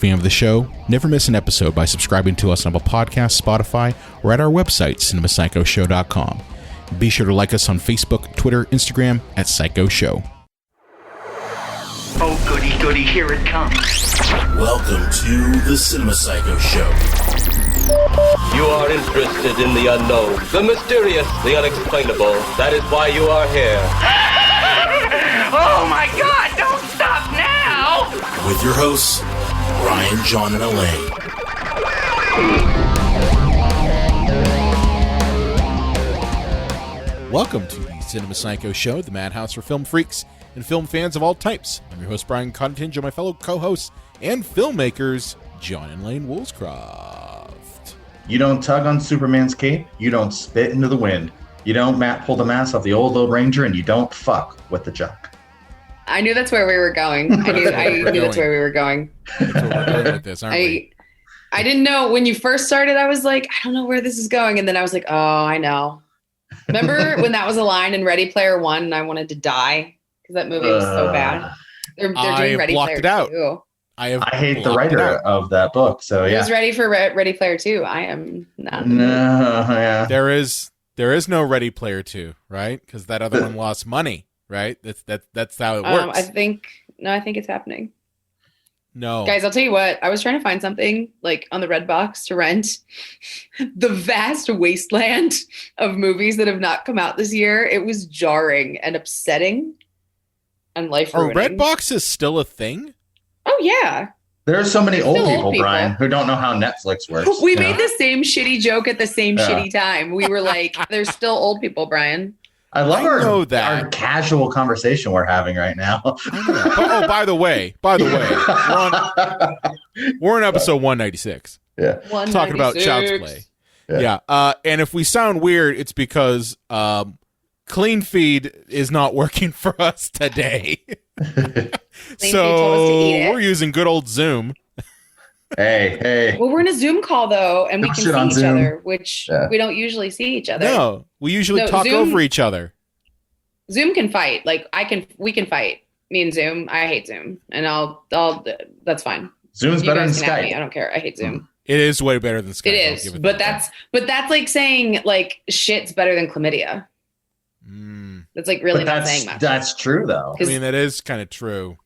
fan of the show, never miss an episode by subscribing to us on Apple Podcasts, Spotify, or at our website, cinemapsychoshow.com. Be sure to like us on Facebook, Twitter, Instagram at Psycho Show. Oh, goody, goody, here it comes. Welcome to the Cinema Psycho Show. You are interested in the unknown, the mysterious, the unexplainable. That is why you are here. Oh my God, don't stop now! With your hosts, Ryan, John, and Elaine. Welcome to the Cinema Psycho Show, the madhouse for film freaks and film fans of all types. I'm your host, Brian Cottinginge, and my fellow co-hosts and filmmakers, John and Elaine Woolscroft. You don't tug on Superman's cape, you don't spit into the wind, you don't pull the mask off the old Lone Ranger, and you don't fuck with the junk. I knew that's where we were going. I knew that's where we were going. That's where we're going with this, aren't we? I didn't know when you first started. I was like, I don't know where this is going, and then I was like, oh, I know. Remember when that was a line in Ready Player One, and I wanted to die because that movie was so bad. They're doing Ready Player Two. I hate the writer of that book, so yeah. Who's ready for Ready Player 2? I am not. No, yeah. There is no Ready Player 2, right? Because that other one lost money, right? That's how it works. I think it's happening. No. Guys, I'll tell you what. I was trying to find something like on the Redbox to rent. The vast wasteland of movies that have not come out this year. It was jarring and upsetting and life-ruining. Are Redbox is still a thing? Oh, yeah. There are so many old people, Brian, who don't know how Netflix works. We made the same shitty joke at the same shitty time. We were like, there's still old people, Brian. I love our casual conversation we're having right now. Oh, by the way, we're on episode 196. Yeah. Talking about Child's Play. Yeah. And if we sound weird, it's because Clean Feed is not working for us today. So we're using good old Zoom. Hey. Well, we're in a Zoom call though, and we can see each other, which we don't usually see each other. No, we usually talk over each other. Zoom can fight. We can fight. Me and Zoom. I hate Zoom, and I'll. That's fine. Zoom's better than Skype. I don't care. I hate Zoom. It is way better than Skype. It is, but that's like saying like shit's better than chlamydia. That's like really not saying much. That's true though. I mean, that is kind of true.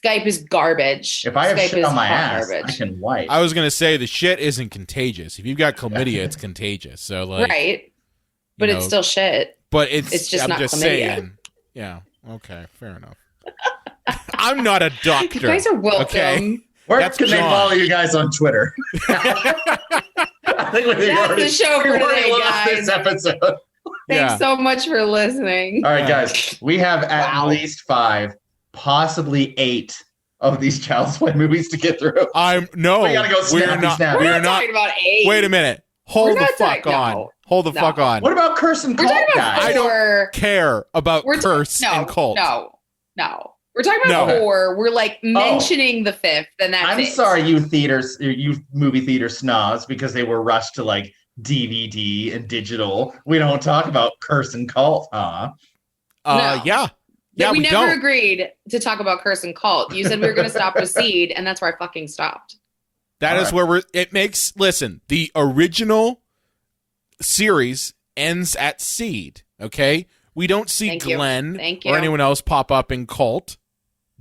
Skype is garbage. If I have shit on my ass, garbage. I can wipe. I was gonna say the shit isn't contagious. If you've got chlamydia, it's contagious. So right, but it's still shit. But it's just not chlamydia. Saying. Yeah. Okay. Fair enough. I'm not a doctor. You guys are welcome. Okay? Where can they follow you guys on Twitter? I think that's the show for today, guys. This episode. Thanks so much for listening. All right, guys. We have at least 5, possibly 8 of these Child's Play movies to get through. We gotta go snappy. We're not talking about 8. Wait a minute. Hold the fuck on. Hold the fuck on. What about Curse and Cult, guys? I don't care about Curse and Cult. No. We're talking about 4. We're like mentioning the 5th, and that's I'm sorry, you movie theater snobs, because they were rushed to like DVD and digital. We don't talk about Curse and Cult, huh? No. Yeah, we never agreed to talk about Curse and Cult. You said we were going to stop with Seed, and that's where I fucking stopped. That is where the original series ends at Seed, okay? We don't see Glenn or anyone else pop up in Cult,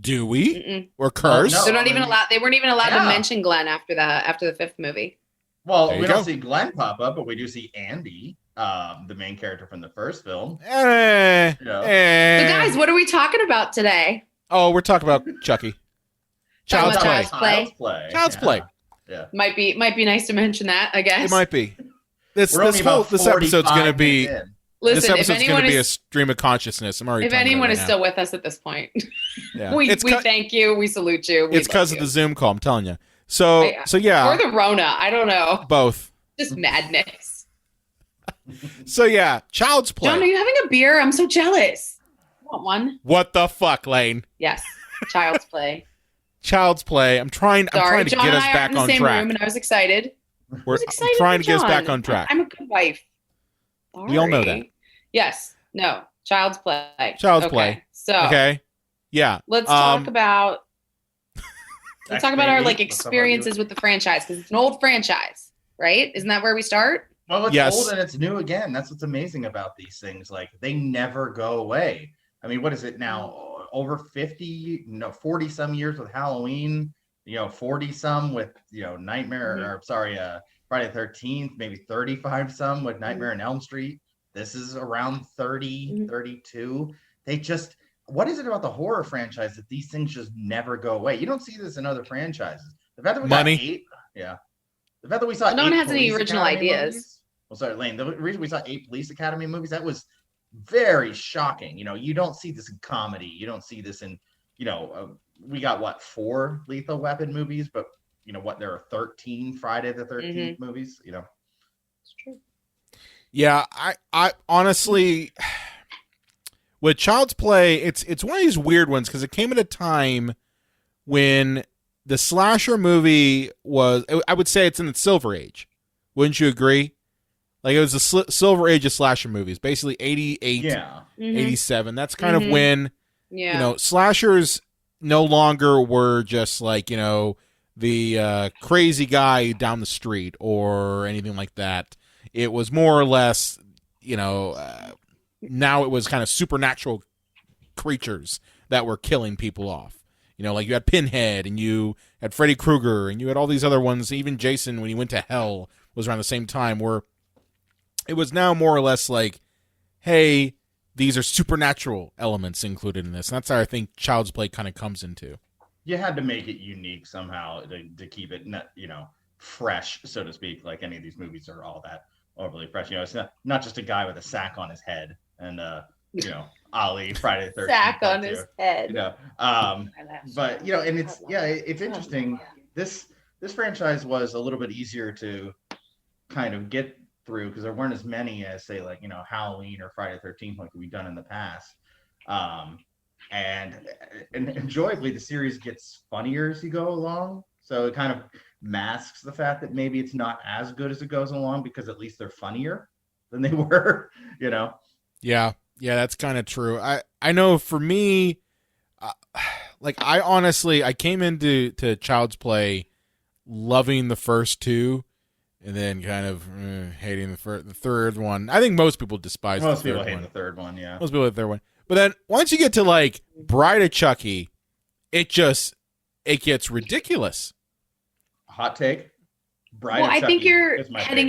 do we? Mm-mm. Or Curse? No. They're not even allowed. They weren't even allowed to mention Glenn after the 5th movie. Well, we don't see Glenn pop up, but we do see Andy, the main character from the first film. So guys, what are we talking about today? Oh, we're talking about Chucky. Child's Play. Child's Play. Yeah. Might be nice to mention that, I guess. It might be. This episode's going to be. Listen, this episode's going to be a stream of consciousness. I'm already. If anyone is still with us at this point, we thank you. We salute you. It's because of the Zoom call. I'm telling you. So yeah. Or the Rona. I don't know. Both. Just madness. So yeah, Child's Play. John, are you having a beer? I'm so jealous. I want one. What the fuck, Lane? Yes, Child's Play. Child's Play. I'm trying to John get us back on track. Room and I was excited. I'm trying to get us back on track. I'm a good wife. Sorry. We all know that. Yes. No. Child's Play. Child's Play. So. Okay. Yeah. Let's talk about Let's talk about our experiences with the franchise, because it's an old franchise, right? Isn't that where we start? Well, it's old and it's new again. That's what's amazing about these things. Like, they never go away. I mean, what is it now? Over 40 some years with Halloween, 40 some with, Nightmare, Friday the 13th, maybe 35 some with Nightmare on Elm Street. This is around 30, 32. What is it about the horror franchise that these things just never go away? You don't see this in other franchises. The fact that we got 8, the fact that we saw no one has any original ideas. Lane, the reason we saw 8 Police Academy movies, that was very shocking. You don't see this in comedy. You don't see this in, we got 4 Lethal Weapon movies, but there are 13 Friday the 13th movies, It's true. Yeah, I honestly, with Child's Play, it's one of these weird ones because it came at a time when the slasher movie was, I would say it's in the Silver Age. Wouldn't you agree? Like, it was the Silver Age of slasher movies, basically 88, 87. That's kind of when, slashers no longer were just like, the crazy guy down the street or anything like that. It was more or less, now it was kind of supernatural creatures that were killing people off. Like you had Pinhead and you had Freddy Krueger and you had all these other ones. Even Jason, when he went to hell, was around the same time, where it was now more or less like, hey, these are supernatural elements included in this. And that's how I think Child's Play kind of comes into. You had to make it unique somehow to keep it, fresh, so to speak. Like, any of these movies are all that overly fresh. It's not just a guy with a sack on his head and Ali Friday the 13th sack on his head. But and it's interesting. This franchise was a little bit easier to kind of get through because there weren't as many as, say, like Halloween or Friday the 13th like we've done in the past. And enjoyably, the series gets funnier as you go along. So it kind of masks the fact that maybe it's not as good as it goes along, because at least they're funnier than they were, Yeah, that's kind of true. I know for me, I came into Child's Play loving the first 2, and then kind of hating the third one. I think most people despise the third one. Most people hate the third one, yeah. Most people hate the third one. But then once you get to like Bride of Chucky, it gets ridiculous. Hot take. Bride of Chucky, I think you're heading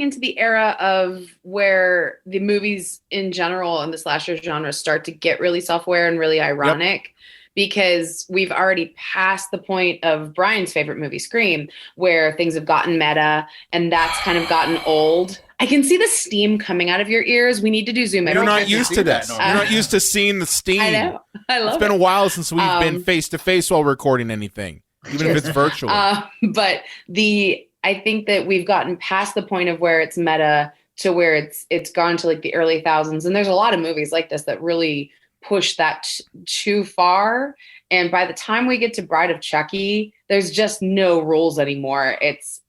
into the era of where the movies in general and the slasher genre start to get really self-aware and really ironic. Yep. Because we've already passed the point of Brian's favorite movie, Scream, where things have gotten meta and that's kind of gotten old. I can see the steam coming out of your ears. We need to do Zoom. You're not used to this. You're not used to seeing the steam. I know. I love it. It's been a while since we've been face-to-face while recording anything, even if it's virtual. But I think that we've gotten past the point of where it's meta to where it's gone to like the early thousands. And there's a lot of movies like this that really push that too far. And by the time we get to Bride of Chucky, there's just no rules anymore.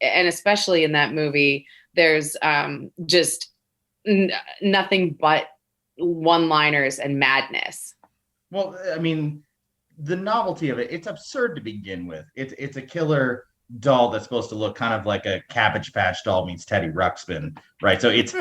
And especially in that movie, there's just nothing but one-liners and madness. Well, I mean, the novelty of it's absurd to begin with. It's a killer doll that's supposed to look kind of like a Cabbage Patch doll meets Teddy Ruxpin, right? So it's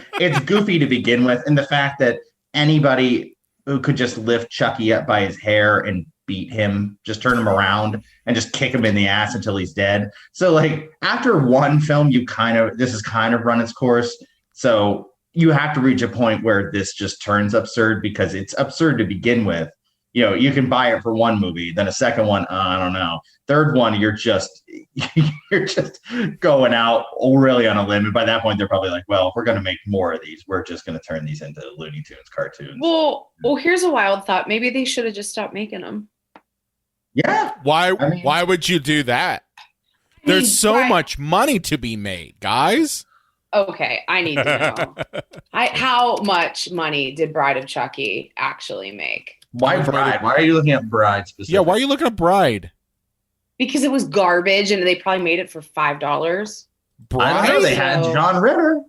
goofy to begin with, and the fact that anybody who could just lift Chucky up by his hair and beat him, just turn him around and just kick him in the ass until he's dead. So like after one film, this has kind of run its course. So you have to reach a point where this just turns absurd, because it's absurd to begin with. You can buy it for one movie, then a second one, I don't know. Third one, you're just going out really on a limb. And by that point, they're probably like, well, if we're going to make more of these, we're just going to turn these into Looney Tunes cartoons. Well, here's a wild thought. Maybe they should have just stopped making them. Yeah. Why would you do that? There's so much money to be made, guys. Okay, I need to know. How much money did Bride of Chucky actually make? Why Bride? Why are you looking at Bride specifically? Yeah, why are you looking at Bride? Because it was garbage and they probably made it for $5. Bride? I know they had John Ritter.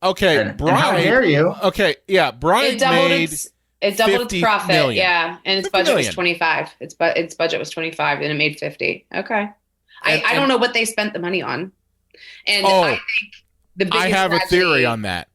Okay, Bride. How dare you? Okay, yeah, Bride made It doubled its profit. million. Yeah. And its budget was 25. Its budget was 25 and it made 50. Okay. I don't know what they spent the money on. And I think the biggest I have a theory on that.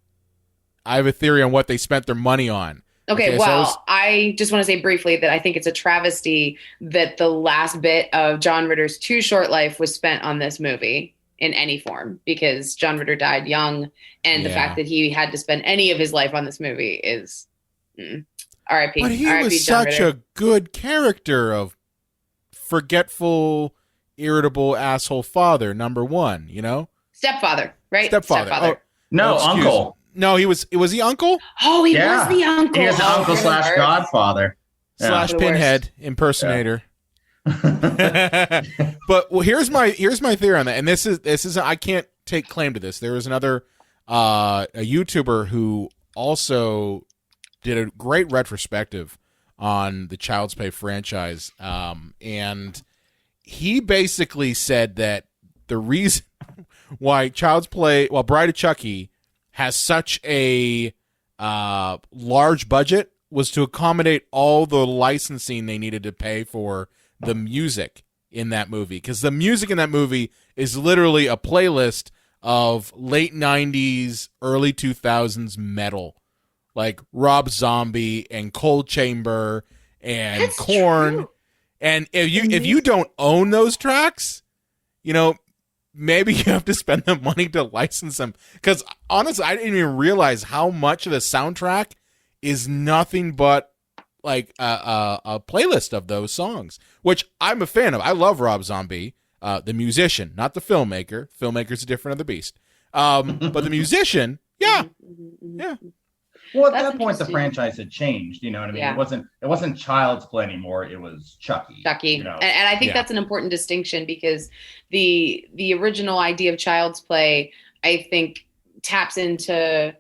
I have a theory on what they spent their money on. Okay, well, I just want to say briefly that I think it's a travesty that the last bit of John Ritter's too short life was spent on this movie in any form, because John Ritter died young, and the fact that he had to spend any of his life on this movie is R.I.P. But he R.I.P. was John such Ritter. a good character of forgetful, irritable asshole father, number one, you know? Stepfather, right? Stepfather. Oh, no, uncle. No, was he uncle? Oh, he was the uncle. He was uncle / godfather. Slash pinhead impersonator. Yeah. But here's my theory on that. And this is I can't take claim to this. There was another a YouTuber who also did a great retrospective on the Child's Play franchise. And he basically said that the reason why Bride of Chucky has such a large budget was to accommodate all the licensing they needed to pay for the music in that movie. Because the music in that movie is literally a playlist of late 90s, early 2000s metal. Like Rob Zombie and Cold Chamber and That's Korn. True. And if you don't own those tracks, you know, maybe you have to spend the money to license them. Because honestly, I didn't even realize how much of the soundtrack is nothing but like a playlist of those songs, which I'm a fan of. I love Rob Zombie, the musician, not the filmmaker. Filmmaker's a different other beast. But the musician, yeah. Well, at that point, the franchise had changed. You know what I mean? Yeah. It wasn't Child's Play anymore. It was Chucky. You know? And I think that's an important distinction, because the original idea of Child's Play, I think, taps into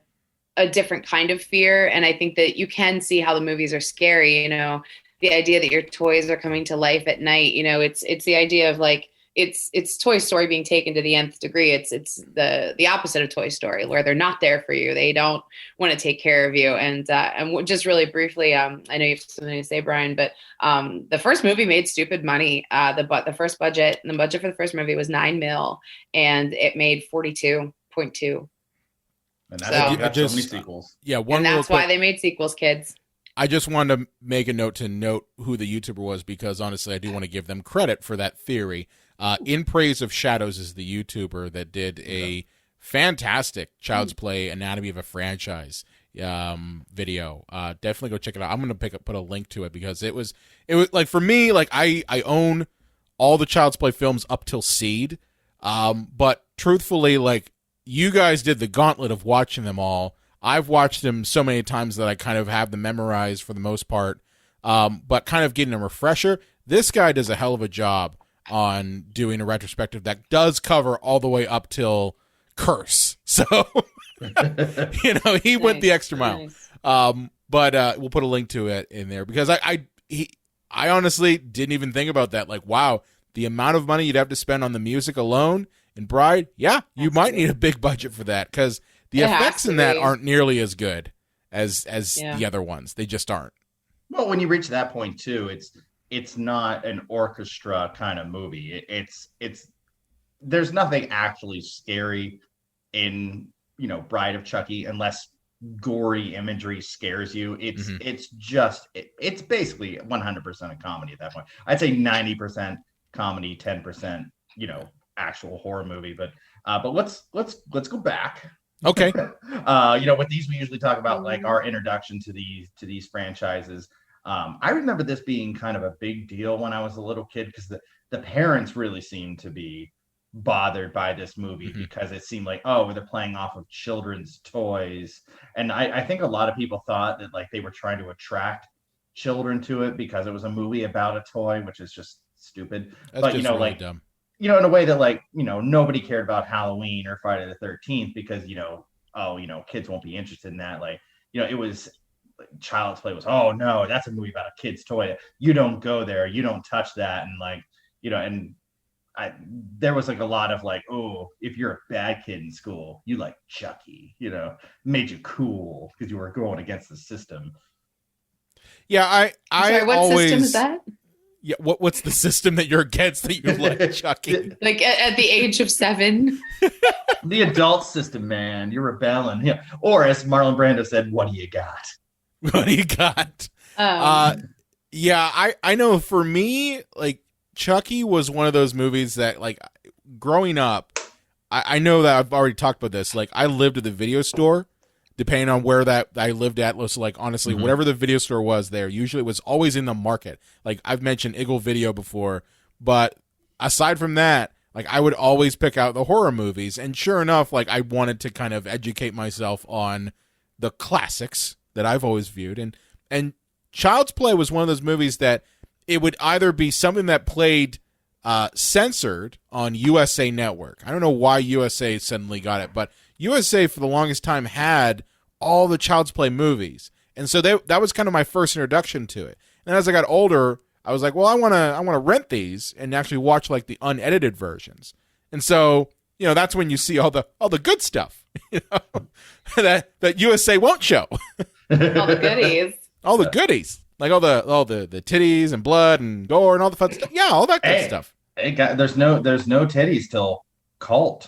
a different kind of fear. And I think that you can see how the movies are scary. You know, the idea that your toys are coming to life at night. You know, it's the idea of like, it's Toy Story being taken to the nth degree. It's the opposite of Toy Story, where they're not there for you. They don't want to take care of you. And just really briefly, I know you have something to say, Brian, but the first movie made stupid money. The budget for the first movie was $9 million, and it made 42.2. And that's so many sequels. Yeah, and that's why they made sequels, kids. I just wanted to make a note who the YouTuber was, because honestly, I do want to give them credit for that theory. In Praise of Shadows is the YouTuber that did a fantastic Child's Play Anatomy of a Franchise video. Definitely go check it out. I'm going to put a link to it, because it was like, for me, like I own all the Child's Play films up till Seed. But truthfully, like, you guys did the gauntlet of watching them all. I've watched them so many times that I kind of have them memorized for the most part. But kind of getting a refresher, this guy does a hell of a job on doing a retrospective that does cover all the way up till Curse. So, you know, he went the extra mile. Nice. But we'll put a link to it in there, because I honestly didn't even think about that. Like, wow, the amount of money you'd have to spend on the music alone in Bride, you might need a big budget for that, because the effects in that aren't nearly as good as the other ones. They just aren't. Well, when you reach that point too, it's not an orchestra kind of movie. It's there's nothing actually scary in, you know, Bride of Chucky, unless gory imagery scares you. It's basically 100% a comedy at that point. I'd say 90% comedy, 10%, you know, actual horror movie. But let's go back. Okay. You know, with these we usually talk about like our introduction to these franchises. I remember this being kind of a big deal when I was a little kid, because the parents really seemed to be bothered by this movie, because it seemed like, oh, they're playing off of children's toys. And I think a lot of people thought that like they were trying to attract children to it because it was a movie about a toy, which is just stupid. That's but just you know, really like dumb. You know, in a way that like, you know, nobody cared about Halloween or Friday the 13th because, you know, oh, you know, kids won't be interested in that. Like, you know, it was Child's Play was, oh no, that's a movie about a kid's toy. You don't go there, you don't touch that. And like, you know, and there was like a lot of like, oh, if you're a bad kid in school, you like Chucky, you know, made you cool because you were going against the system. Yeah, I Sorry, what always, system is that? Yeah, what's the system that you're against that you like, Chucky? Like at the age of 7? The adult system, man. You're rebelling. Yeah. Or as Marlon Brando said, what do you got? What do you got? Yeah, I know for me, like, Chucky was one of those movies that, like, growing up, I know that I've already talked about this. Like, I lived at the video store, depending on where that I lived at. So, like, honestly, whatever the video store was there, usually it was always in the market. Like, I've mentioned Eagle Video before, but aside from that, like, I would always pick out the horror movies. And sure enough, like, I wanted to kind of educate myself on the classics that I've always viewed. And Child's Play was one of those movies that it would either be something that played censored on USA Network. I don't know why USA suddenly got it, but USA for the longest time had all the Child's Play movies. And so that was kind of my first introduction to it. And as I got older, I was like, well, I want to rent these and actually watch like the unedited versions. And so, you know, that's when you see all the good stuff, you know, that USA won't show. All the goodies. All the goodies. Like all the titties and blood and gore and all the fun stuff. Yeah, all that good stuff. Hey, there's no titties till Cult.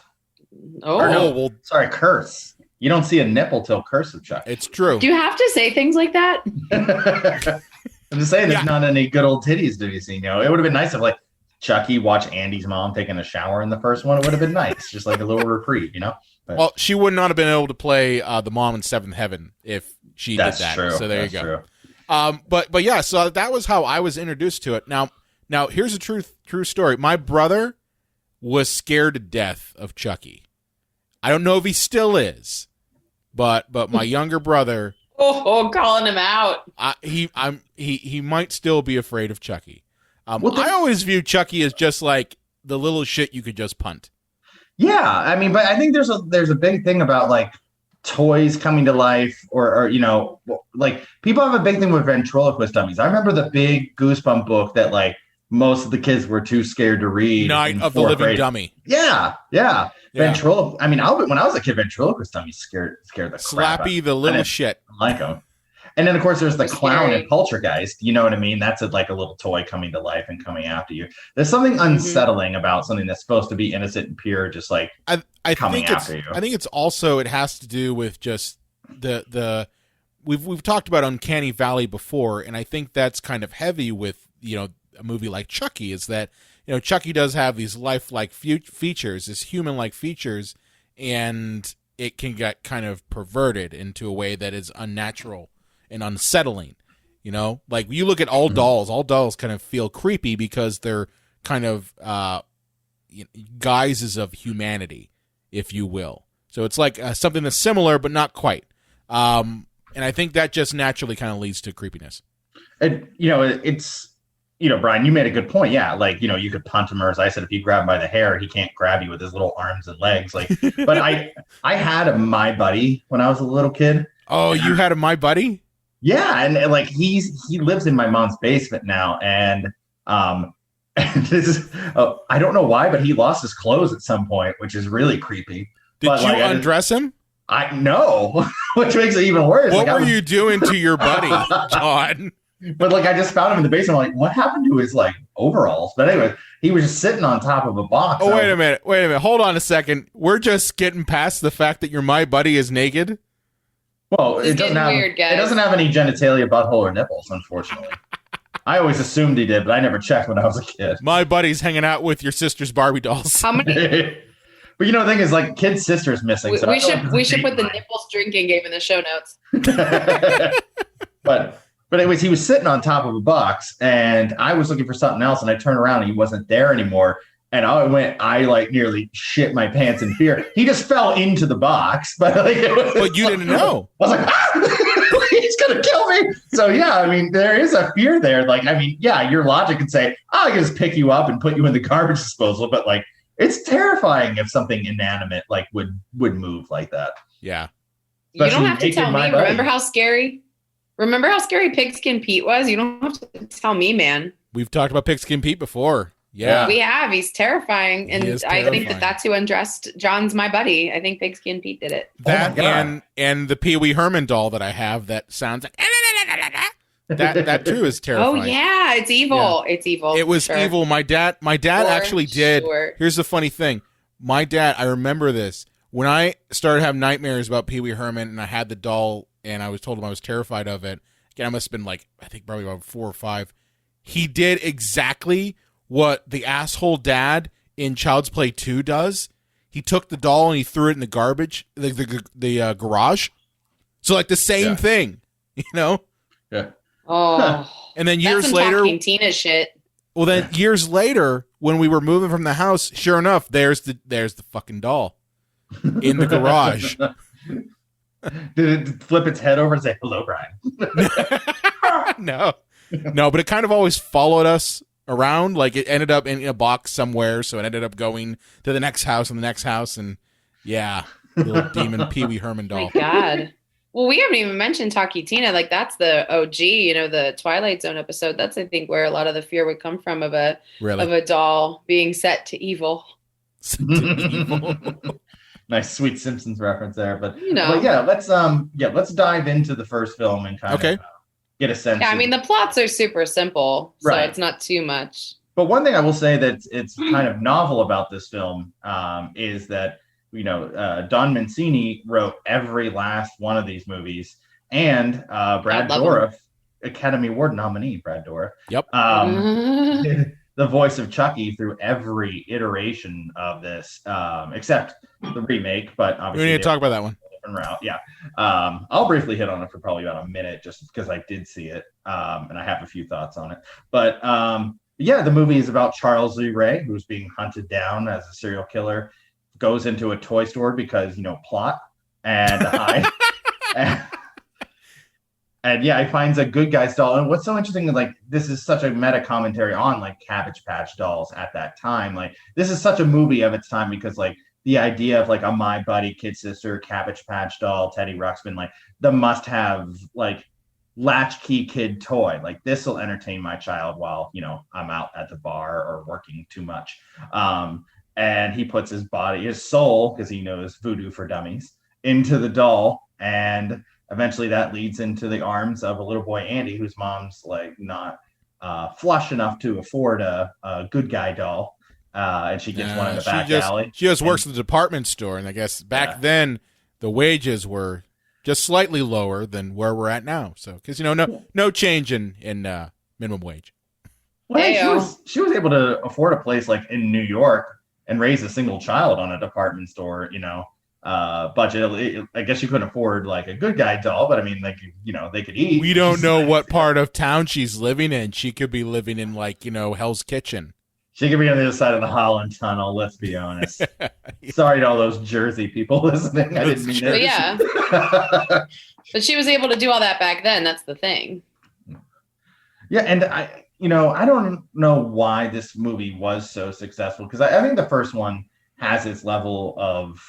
Oh, sorry, Curse. You don't see a nipple till Curse of Chucky. It's true. Do you have to say things like that? I'm just saying, there's not any good old titties to be seen. You know, it would have been nice if like Chucky watched Andy's mom taking a shower in the first one. It would have been nice, just like a little reprieve, you know. But, well, she would not have been able to play the mom in Seventh Heaven if she did that. True. So there that's you go. True. But yeah, so that was how I was introduced to it. Now here's a true story. My brother was scared to death of Chucky. I don't know if he still is, but my younger brother. Calling him out. He might still be afraid of Chucky. I always view Chucky as just like the little shit you could just punt. Yeah, I mean, but I think there's a big thing about like toys coming to life, or you know, like people have a big thing with ventriloquist dummies. I remember the big Goosebump book that like most of the kids were too scared to read. Night of the Living Dummy. Yeah. I mean, when I was a kid, ventriloquist dummies scared the crap out. Slappy the little shit. I like them. And then, of course, there's the clown and Poltergeist. You know what I mean? That's like a little toy coming to life and coming after you. There's something unsettling about something that's supposed to be innocent and pure, just like coming after you. I think it's also, it has to do with just we've talked about Uncanny Valley before, and I think that's kind of heavy with, you know, a movie like Chucky, is that, you know, Chucky does have these lifelike features, this human-like features, and it can get kind of perverted into a way that is unnatural and unsettling. You know, like you look at all dolls kind of feel creepy because they're kind of guises of humanity, if you will. So it's like something that's similar but not quite. And I think that just naturally kind of leads to creepiness. And you know, it's, you know, Brian, you made a good point. Yeah, like, you know, you could punt him, or as I said, if you grab him by the hair, he can't grab you with his little arms and legs. Like, but I had a My Buddy when I was a little kid. Oh, you had a My Buddy? Yeah, and like he lives in my mom's basement now, and this is I don't know why, but he lost his clothes at some point, which is really creepy. Did you undress him? I know, which makes it even worse. What were you doing to your buddy, John? But like I just found him in the basement. I'm like, what happened to his like overalls? But anyway, he was just sitting on top of a box. Oh, wait a minute. Hold on a second. We're just getting past the fact that your My Buddy is naked. Well, it doesn't have any genitalia, butthole, or nipples, unfortunately. I always assumed he did, but I never checked when I was a kid. My buddy's hanging out with your sister's Barbie dolls. How many? But you know, the thing is, like, kid's sister's missing. We should put the nipples drinking game in the show notes. But anyways, he was sitting on top of a box, and I was looking for something else, and I turned around, and he wasn't there anymore. And I like nearly shit my pants in fear. He just fell into the box, but you didn't know. I was like, he's gonna kill me. So yeah, I mean, there is a fear there. Like, I mean, yeah, your logic could say, I can just pick you up and put you in the garbage disposal, but like, it's terrifying if something inanimate like would move like that. Yeah. Especially, you don't have to tell me. Remember how scary Pigskin Pete was? You don't have to tell me, man. We've talked about Pigskin Pete before. Yeah, we have. He's terrifying, and I think that's who undressed John's My Buddy. I think Pigskin Pete did it. That and the Pee Wee Herman doll that I have that sounds like That too is terrifying. Oh yeah, it's evil. Yeah. It's evil. It was evil. My dad actually did. Sure. Here's the funny thing. My dad, I remember this. When I started having nightmares about Pee Wee Herman and I had the doll and I was told him I was terrified of it. Again, I must have been like, I think probably about 4 or 5. He did exactly what the asshole dad in Child's Play 2 does. He took the doll and he threw it in the garbage, the garage. So like the same thing, you know? Yeah. Oh. And then years that's some later, Talking Tina shit. Well, then years later, when we were moving from the house, sure enough, there's the fucking doll in the garage. Did it flip its head over and say, "Hello, Brian"? No, but it kind of always followed us around. Like it ended up in a box somewhere, so it ended up going to the next house and the next house, and yeah, little demon Pee Wee Herman doll. Oh my God. Well, we haven't even mentioned Talkie Tina. Like that's the OG, the Twilight Zone episode. That's I think where a lot of the fear would come from of a doll being set to evil. Nice, sweet Simpsons reference there, but yeah, let's dive into the first film and kind of get a sense. Yeah, I mean the plots are super simple, so it's not too much. But one thing I will say that it's kind of novel about this film is that Don Mancini wrote every last one of these movies, and Brad Dourif, Academy Award nominee Brad Dourif, did the voice of Chucky through every iteration of this, except the remake. But obviously, we need to talk about that one. Different route, yeah. I'll briefly hit on it for probably about a minute, just because I did see it, and I have a few thoughts on it. But the movie is about Charles Lee Ray, who's being hunted down as a serial killer. Goes into a toy store because plot and he finds a good guy's doll. And what's so interesting is like this is such a meta commentary on like Cabbage Patch dolls at that time. Like this is such a movie of its time because like the idea of like a My Buddy Kid Sister Cabbage Patch doll, Teddy Ruxpin, like the must have like latchkey kid toy. Like this will entertain my child while I'm out at the bar or working too much. And he puts his soul, because he knows voodoo for dummies, into the doll. And eventually that leads into the arms of a little boy, Andy, whose mom's like not flush enough to afford a good guy doll. And she gets one in the back alley. She just works at the department store. And I guess back then the wages were just slightly lower than where we're at now. So, because, no change in minimum wage. Well, she was able to afford a place like in New York and raise a single child on a department store, budget. I guess you couldn't afford like a good guy doll, but I mean, like, they could eat. We don't know what part of town she's living in. She could be living in like, Hell's Kitchen. She could be on the other side of the Holland Tunnel, let's be honest. Sorry to all those Jersey people listening. I didn't mean it. Yeah. But she was able to do all that back then. That's the thing. Yeah, and I don't know why this movie was so successful, because I think the first one has its level of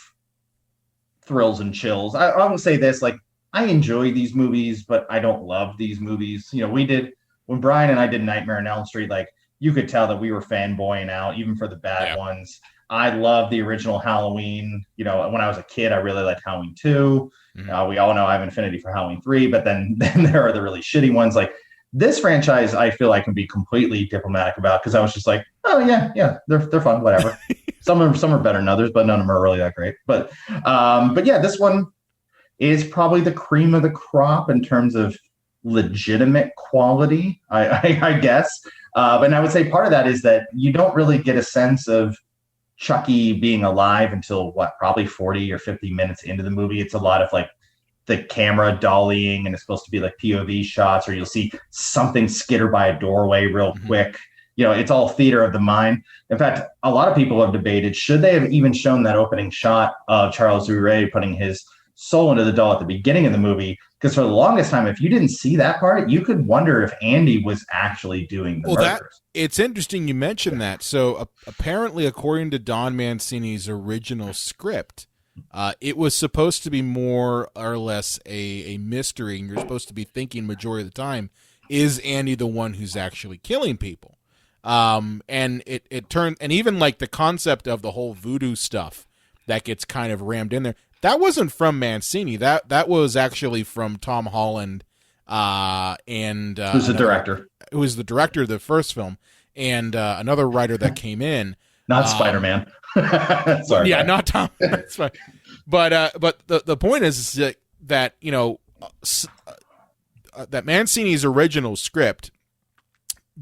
thrills and chills. I will say this, like, I enjoy these movies, but I don't love these movies. When Brian and I did Nightmare on Elm Street, like, you could tell that we were fanboying out, even for the bad ones. I love the original Halloween. When I was a kid, I really liked Halloween 2. Mm-hmm. We all know I have an affinity for Halloween 3, but then there are the really shitty ones. Like, this franchise, I feel I can be completely diplomatic about, because I was just like, oh yeah, they're fun, whatever. Some are better than others, but none of them are really that great. But yeah, this one is probably the cream of the crop in terms of legitimate quality, I guess. And I would say part of that is that you don't really get a sense of Chucky being alive until probably 40 or 50 minutes into the movie. It's a lot of like the camera dollying, and it's supposed to be like POV shots, or you'll see something skitter by a doorway real quick. It's all theater of the mind. In fact, a lot of people have debated, should they have even shown that opening shot of Charles Lee Ray putting his soul into the doll at the beginning of the movie? Because for the longest time, if you didn't see that part, you could wonder if Andy was actually doing the murders. It's interesting you mentioned that. So apparently, according to Don Mancini's original script, it was supposed to be more or less a mystery, and you're supposed to be thinking majority of the time, is Andy the one who's actually killing people? And it turned, and even like the concept of the whole voodoo stuff that gets kind of rammed in there, that wasn't from Mancini. That was actually from Tom Holland, and who's the director? Who was the director of the first film, and another writer that came in. Not Spider-Man. Sorry. Yeah, not Tom. That's fine. But the point is that that Mancini's original script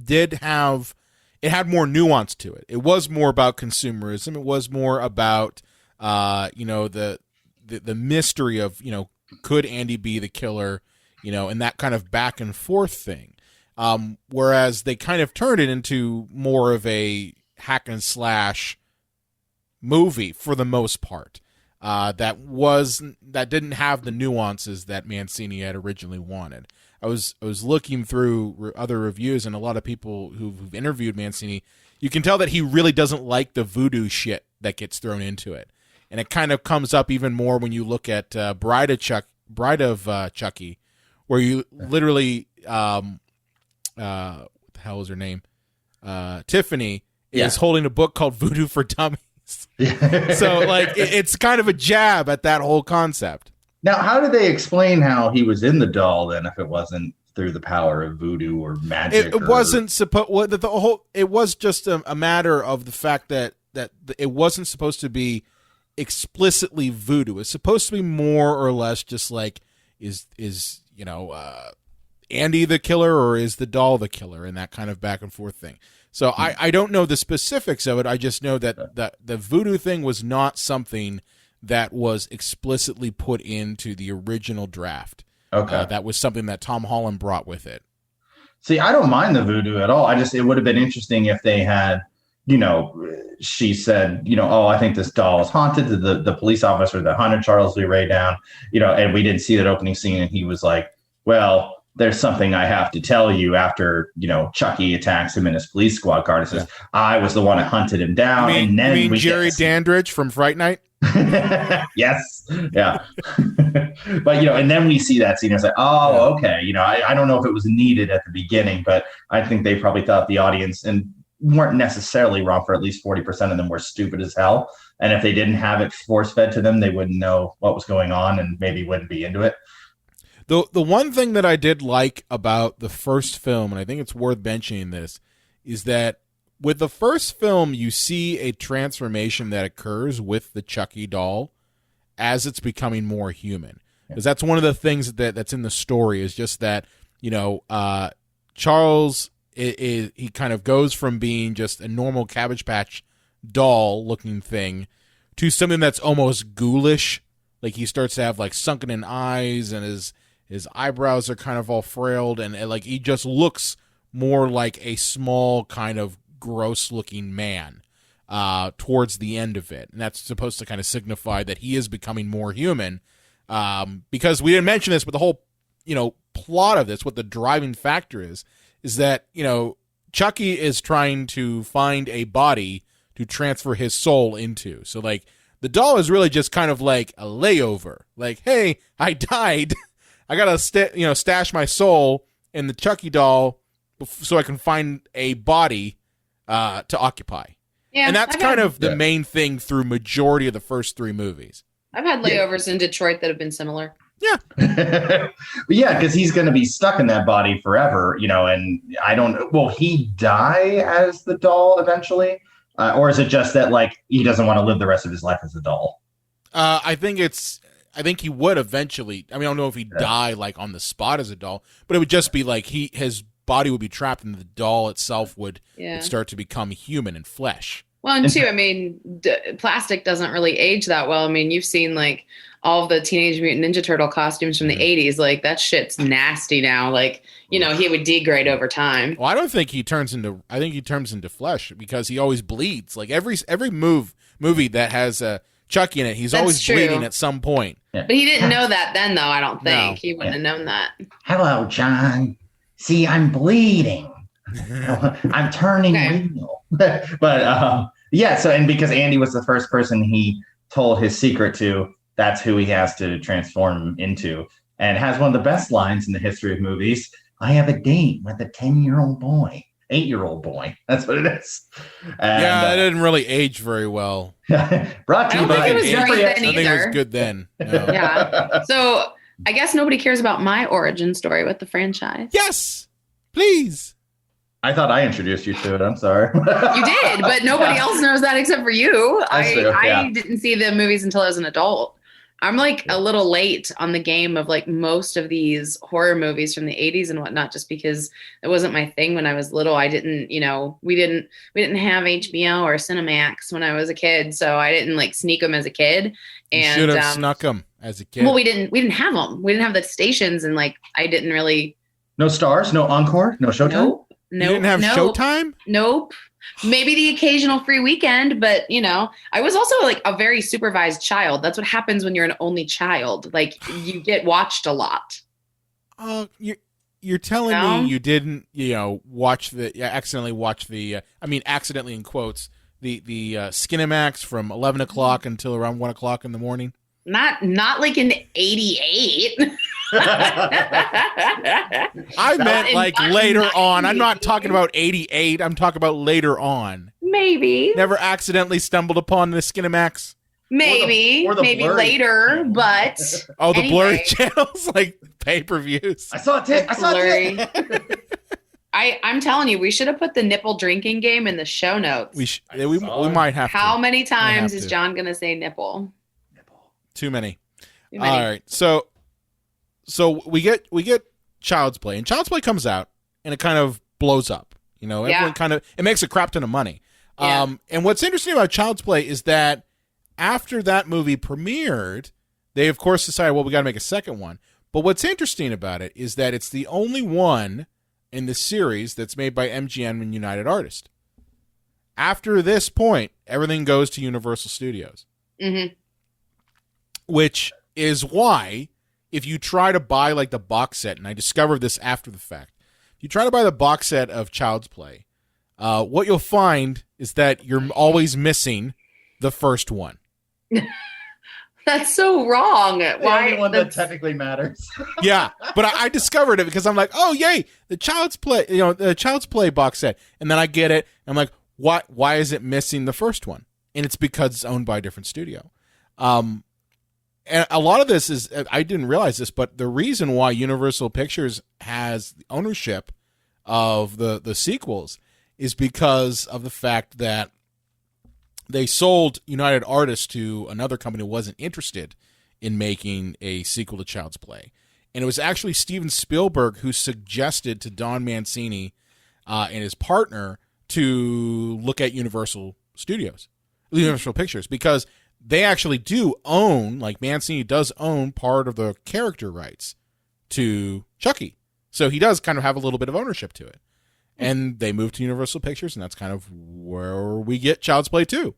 had more nuance to it. It was more about consumerism. It was more about the mystery of could Andy be the killer, and that kind of back and forth thing. Whereas they kind of turned it into more of a hack and slash movie for the most part. That didn't have the nuances that Mancini had originally wanted. I was looking through other reviews, and a lot of people who've interviewed Mancini, you can tell that he really doesn't like the voodoo shit that gets thrown into it, and it kind of comes up even more when you look at Bride of Chucky, where you literally what the hell is her name? Tiffany is holding a book called Voodoo for Dummies. So it's kind of a jab at that whole concept. Now, how did they explain how he was in the doll then, if it wasn't through the power of voodoo or magic? It wasn't supposed. It was just a matter of the fact that it wasn't supposed to be explicitly voodoo. It's supposed to be more or less just like is Andy the killer or is the doll the killer, and that kind of back and forth thing. So I don't know the specifics of it. I just know that the voodoo thing was not something that was explicitly put into the original draft. Okay. That was something that Tom Holland brought with it. See, I don't mind the voodoo at all. It would have been interesting if they had, she said, I think this doll is haunted. The police officer that hunted Charles Lee Ray down, and we didn't see that opening scene. And he was like, well, there's something I have to tell you after, Chucky attacks him in his police squad car. It says, I was the one that hunted him down. You mean Jerry Dandridge from Fright Night? Yes. Yeah. But, and then we see that scene. It's like, okay. I don't know if it was needed at the beginning, but I think they probably thought the audience, and weren't necessarily wrong, for at least 40% of them were stupid as hell. And if they didn't have it force fed to them, they wouldn't know what was going on and maybe wouldn't be into it. The one thing that I did like about the first film, and I think it's worth mentioning this, is that with the first film, you see a transformation that occurs with the Chucky doll as it's becoming more human. Because that's one of the things that's in the story, is just that, Charles, he kind of goes from being just a normal Cabbage Patch doll-looking thing to something that's almost ghoulish. Like, he starts to have, sunken in eyes, and his eyebrows are kind of all frailed, and he just looks more like a small kind of gross-looking man towards the end of it. And that's supposed to kind of signify that he is becoming more human. Because we didn't mention this, but the whole, plot of this, what the driving factor is that, Chucky is trying to find a body to transfer his soul into. So, the doll is really just kind of like a layover. Like, hey, I died. I gotta stash my soul in the Chucky doll so I can find a body to occupy. Yeah, and that's kind of the main thing through majority of the first three movies. I've had layovers in Detroit that have been similar. Yeah. Yeah, because he's going to be stuck in that body forever, and will he die as the doll eventually? Or is it just that, he doesn't want to live the rest of his life as a doll? I think he would eventually. I don't know if he'd die, on the spot as a doll, but it would just be his body would be trapped and the doll itself would start to become human and flesh. Well, and two, plastic doesn't really age that well. You've seen all of the Teenage Mutant Ninja Turtle costumes from the 80s. That shit's nasty now. He would degrade over time. Well, I don't think he turns into. I think he turns into flesh because he always bleeds. Every movie that has Chucky in it, he's always bleeding at some point. Yeah. But he didn't know that then, though. I don't think he wouldn't have known that. Hello, John. See, I'm bleeding. I'm turning real. But so, and because Andy was the first person he told his secret to, that's who he has to transform into, and has one of the best lines in the history of movies. I have a date with a 10-year-old boy, 8-year-old boy. That's what it is. And, it didn't really age very well. Brought to you by. I don't think it was good then. No. Yeah. So I guess nobody cares about my origin story with the franchise. Yes, please. I thought I introduced you to it. I'm sorry. You did, but nobody else knows that except for you. I didn't see the movies until I was an adult. I'm like a little late on the game of like most of these horror movies from the 80s and whatnot, just because it wasn't my thing when I was little. I didn't, we didn't have HBO or Cinemax when I was a kid, so I didn't like sneak them as a kid. And you should have snuck them as a kid. Well, we didn't have them. We didn't have the stations, and like I didn't really. No Stars, no Encore, no Showtime. Nope. You didn't have Showtime? Nope. Maybe the occasional free weekend, but I was also like a very supervised child. That's what happens when you're an only child. Like you get watched a lot. You're telling me you didn't, accidentally watch the, accidentally in quotes, the Skinemax from 11 o'clock until around 1 o'clock in the morning? Not like in 88. I meant like later on. I'm not talking about 88. I'm talking about later on. Maybe. Never accidentally stumbled upon the Skinemax? Maybe. Or the maybe later, channels. But the blurry channels, like pay-per-views. I saw it. I'm telling you, we should have put the nipple drinking game in the show notes. We might have to. How many times is John going to say nipple? Too many. All right. So we get Child's Play, and Child's Play comes out, and it kind of blows up. Everyone it makes a crap ton of money. Yeah. And what's interesting about Child's Play is that after that movie premiered, they of course decided, well, we got to make a second one. But what's interesting about it is that it's the only one in the series that's made by MGM and United Artists. After this point, everything goes to Universal Studios. Mm-hmm. Which is why, if you try to buy like the box set, and I discovered this after the fact, if you try to buy the box set of Child's Play, what you'll find is that you're always missing the first one. That's so wrong. The only one that technically matters. Yeah, but I discovered it because I'm like, oh yay, the Child's Play box set, and then I get it, and I'm like, why is it missing the first one? And it's because it's owned by a different studio. And a lot of this is, I didn't realize this, but the reason why Universal Pictures has ownership of the sequels is because of the fact that they sold United Artists to another company who wasn't interested in making a sequel to Child's Play. And it was actually Steven Spielberg who suggested to Don Mancini and his partner to look at Universal Pictures, because they actually do own, like Mancini does own part of the character rights to Chucky. So he does kind of have a little bit of ownership to it. And they moved to Universal Pictures, and that's kind of where we get Child's Play 2.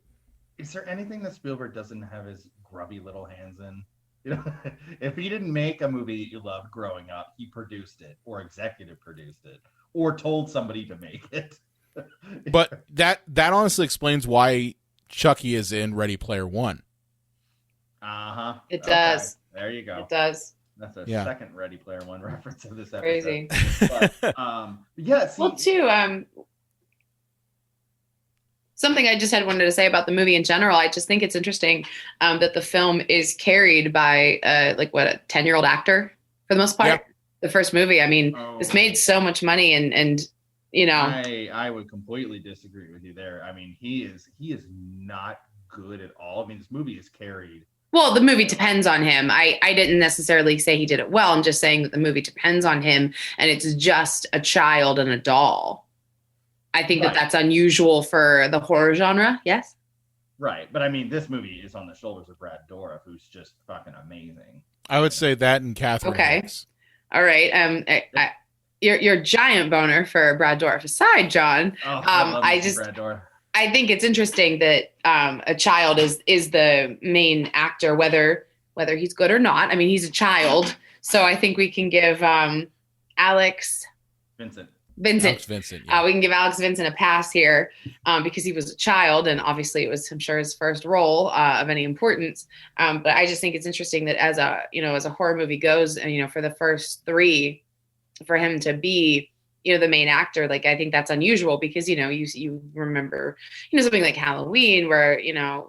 Is there anything that Spielberg doesn't have his grubby little hands in? If he didn't make a movie that you loved growing up, he produced it, or executive produced it, or told somebody to make it. But that honestly explains why Chucky is in Ready Player One. Uh-huh. It does. There you go. It does. That's a second Ready Player One reference of this episode. Crazy. But, well, too, something I just had wanted to say about the movie in general, I just think it's interesting that the film is carried by a 10-year-old actor for the most part. Yep. The first movie, this made so much money, and I would completely disagree with you there. He is not good at all. This movie is carried. Well, the movie depends on him. I didn't necessarily say he did it well. I'm just saying that the movie depends on him, and it's just a child and a doll. I think that's unusual for the horror genre. Yes. Right. But this movie is on the shoulders of Brad Dourif, who's just fucking amazing. I would say that and Katherine Heigl. Okay. All right. You're a giant boner for Brad Dourif aside, John. Brad Dourif. I think it's interesting that a child is the main actor, whether he's good or not. He's a child. So I think we can give Alex Vincent. Alex Vincent, yeah. We can give Alex Vincent a pass here because he was a child, and obviously it was, I'm sure, his first role of any importance. But I just think it's interesting that as a horror movie goes, and for the first three, for him to be the main actor, I think that's unusual because you remember something like Halloween where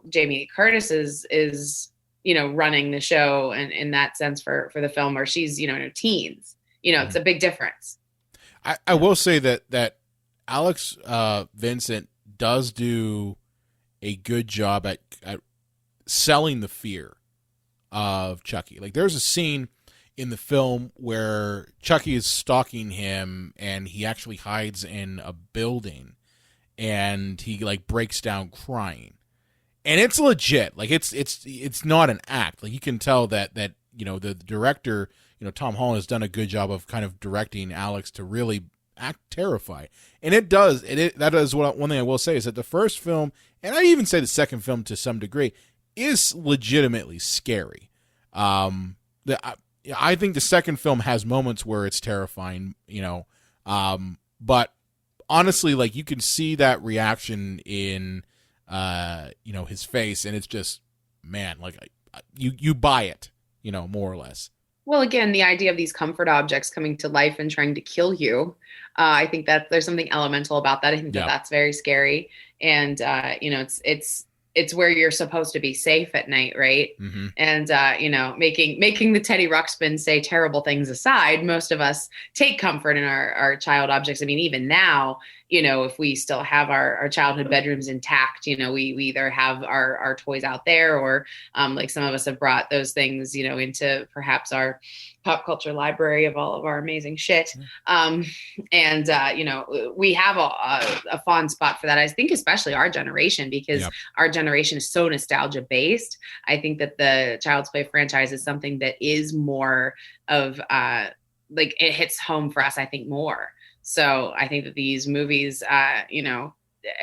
Jamie Lee Curtis is running the show and in that sense for the film, or she's, in her teens. It's a big difference. I will say that Alex Vincent does do a good job at selling the fear of Chucky. Like, there's a scene in the film where Chucky is stalking him and he actually hides in a building and he like breaks down crying. And it's legit. Like, it's not an act. Like, you can tell that the director, Tom Holland, has done a good job of kind of directing Alex to really act terrified. And it does. That is one thing I will say, is that the first film, and I even say the second film to some degree, is legitimately scary. I think the second film has moments where it's terrifying, but honestly, like, you can see that reaction in his face, and it's just, man, like, you buy it, more or less. Well, again, the idea of these comfort objects coming to life and trying to kill you, I think that there's something elemental about that. I think that's very scary, and it's where you're supposed to be safe at night, right? Mm-hmm. And making the Teddy Ruxpin say terrible things aside, most of us take comfort in our child objects. I mean, even now, if we still have our childhood bedrooms intact, we either have our toys out there, or like some of us have brought those things, into perhaps our pop culture library of all of our amazing shit. We have a fond spot for that. I think especially our generation, because our generation is so nostalgia based. I think that the Child's Play franchise is something that is more of like, it hits home for us, I think, more. So I think that these movies,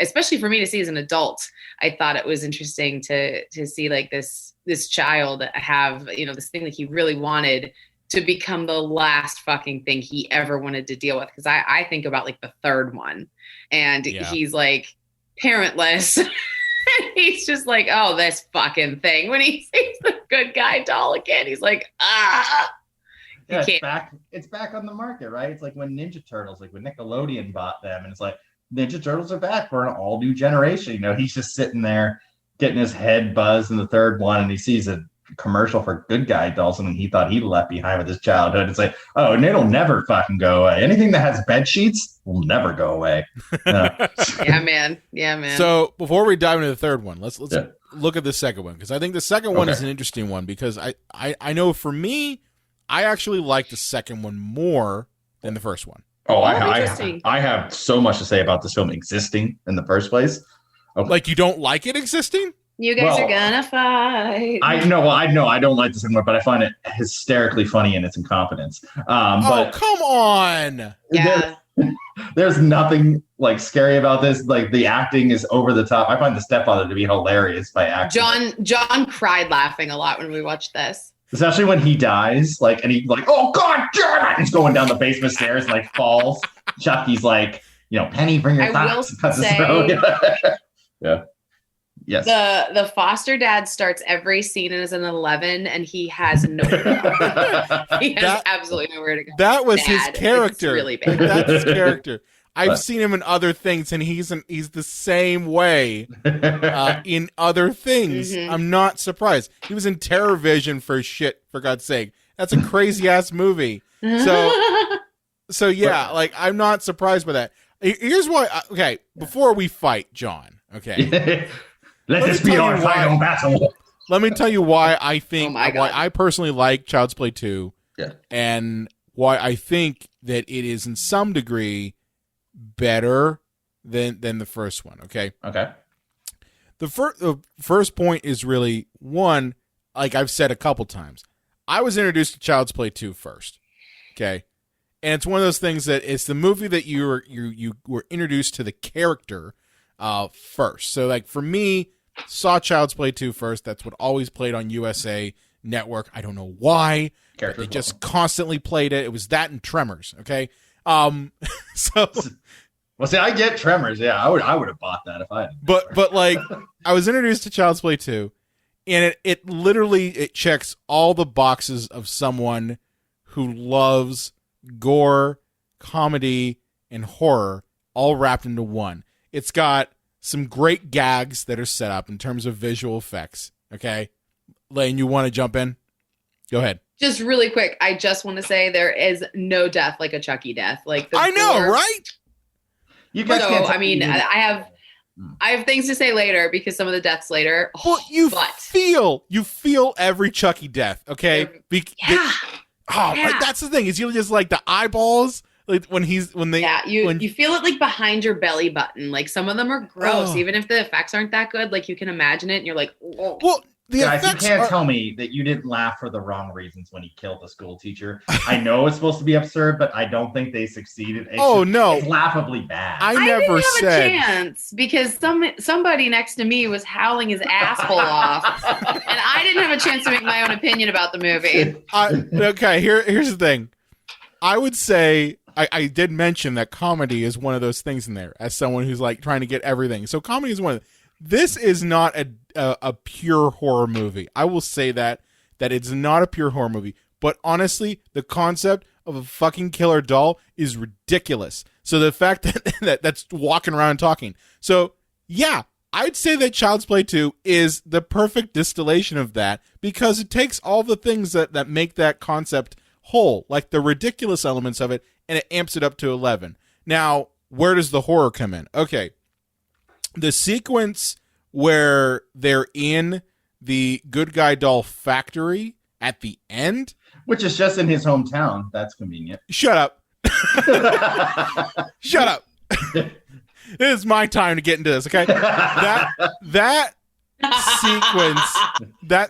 especially for me to see as an adult, I thought it was interesting to see like this child have, this thing that he really wanted to become the last fucking thing he ever wanted to deal with. Cause I think about like the third one, and he's like parentless. He's just like, oh, this fucking thing. When he sees the good guy doll again, he's like, ah. Yeah, it's back on the market, right? It's like when Ninja Turtles, like when Nickelodeon bought them, and it's like, Ninja Turtles are back for an all new generation. He's just sitting there getting his head buzzed in the third one, and he sees a commercial for good guy dolls, and he thought he left behind with his childhood. It's like, oh, and it'll never fucking go away. Anything that has bed sheets will never go away. Yeah, man. So before we dive into the third one, let's look at the second one, because I think the second one is an interesting one, because I know for me, I actually like the second one more than the first one. Oh, I have so much to say about this film existing in the first place. Okay. Like, you don't like it existing? You guys are gonna fight. I know I don't like this anymore, but I find it hysterically funny in its incompetence. But come on. Yeah. There's nothing like scary about this. Like, the acting is over the top. I find the stepfather to be hilarious by acting. John cried laughing a lot when we watched this. Especially when he dies, like, and he like, oh god damn it! He's going down the basement stairs and like falls. Chucky's like, Penny, bring your thoughts. Cuts his throat. Yeah. Yes. The foster dad starts every scene as an 11, and he has absolutely nowhere to go. That was his character. It's really bad. That's his character. I've seen him in other things, and he's the same way in other things. Mm-hmm. I'm not surprised. He was in Terror Vision for God's sake. That's a crazy ass movie. So yeah, like, I'm not surprised by that. Here's why. Okay, before we fight, John. Okay, let this be our final battle. Let me tell you why I think why I personally like Child's Play 2, and why I think that it is in some degree better than the first one. Okay. The first point is really, one, like I've said a couple times, I was introduced to Child's Play 2 first. Okay. And it's one of those things that it's the movie that you were introduced to the character first. So, like, for me, saw Child's Play 2 first. That's what always played on USA Network. I don't know why. They just constantly played it. It was that and Tremors. Okay. So, well, see, I get Tremors. Yeah, I would have bought that if I had. But like, I was introduced to Child's Play 2, and it literally checks all the boxes of someone who loves gore, comedy, and horror all wrapped into one. It's got some great gags that are set up in terms of visual effects. Okay, Lane, you want to jump in? Go ahead. Just really quick, I just want to say there is no death like a Chucky death. Like I know, right? You guys so, I mean, I have things to say later because some of the deaths later. Well, you feel every Chucky death, okay? That's the thing. Is you just like the eyeballs, like when you feel it like behind your belly button. Like some of them are gross, even if the effects aren't that good. Like you can imagine it, and you're like, whoa. Well, guys, you can't tell me that you didn't laugh for the wrong reasons when he killed the school teacher. I know it's supposed to be absurd, but I don't think they succeeded. It's laughably bad. I never didn't have a chance because somebody next to me was howling his asshole off, and I didn't have a chance to make my own opinion about the movie. Okay, here's the thing. I would say I did mention that comedy is one of those things in there. As someone who's like trying to get everything, so comedy is one of them. This is not a pure horror movie. I will say that it's not a pure horror movie. But honestly, the concept of a fucking killer doll is ridiculous. So the fact that that's walking around and talking. So yeah, I'd say that Child's Play 2 is the perfect distillation of that because it takes all the things that make that concept whole, like the ridiculous elements of it, and it amps it up to 11. Now, where does the horror come in? Okay. The sequence where they're in the good guy doll factory at the end, which is just in his hometown. That's convenient. Shut up. Shut up. It is my time to get into this. Okay. That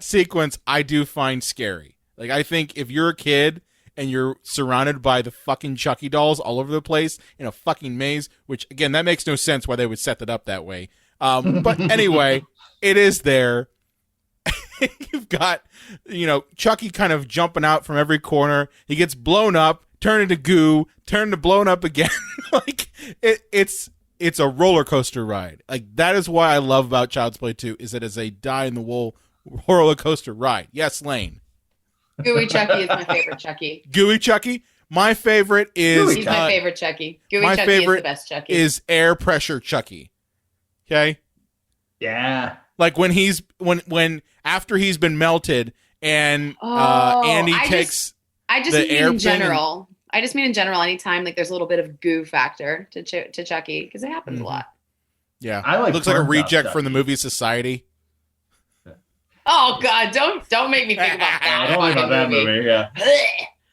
sequence I do find scary. Like, I think if you're a kid and you're surrounded by the fucking Chucky dolls all over the place in a fucking maze, which, again, that makes no sense why they would set that up that way. But anyway, it is there. You've got, Chucky kind of jumping out from every corner. He gets blown up, turned into goo, turned to blown up again. Like, it's a roller coaster ride. Like, that is why I love about Child's Play 2, is it is a die-in-the-wool roller coaster ride. Yes, Lane. Gooey Chucky is my favorite Chucky. Gooey Chucky? My favorite is... He's my favorite Chucky. Gooey Chucky is the best Chucky. Is air pressure Chucky. Okay? Yeah. Like when after he's been melted and Andy takes I just mean in general. I just mean in general, anytime like there's a little bit of goo factor to Chucky, because it happens a lot. Yeah. It looks like a reject from the movie Society. Oh God! Don't make me think about that. Don't worry about that movie. Yeah.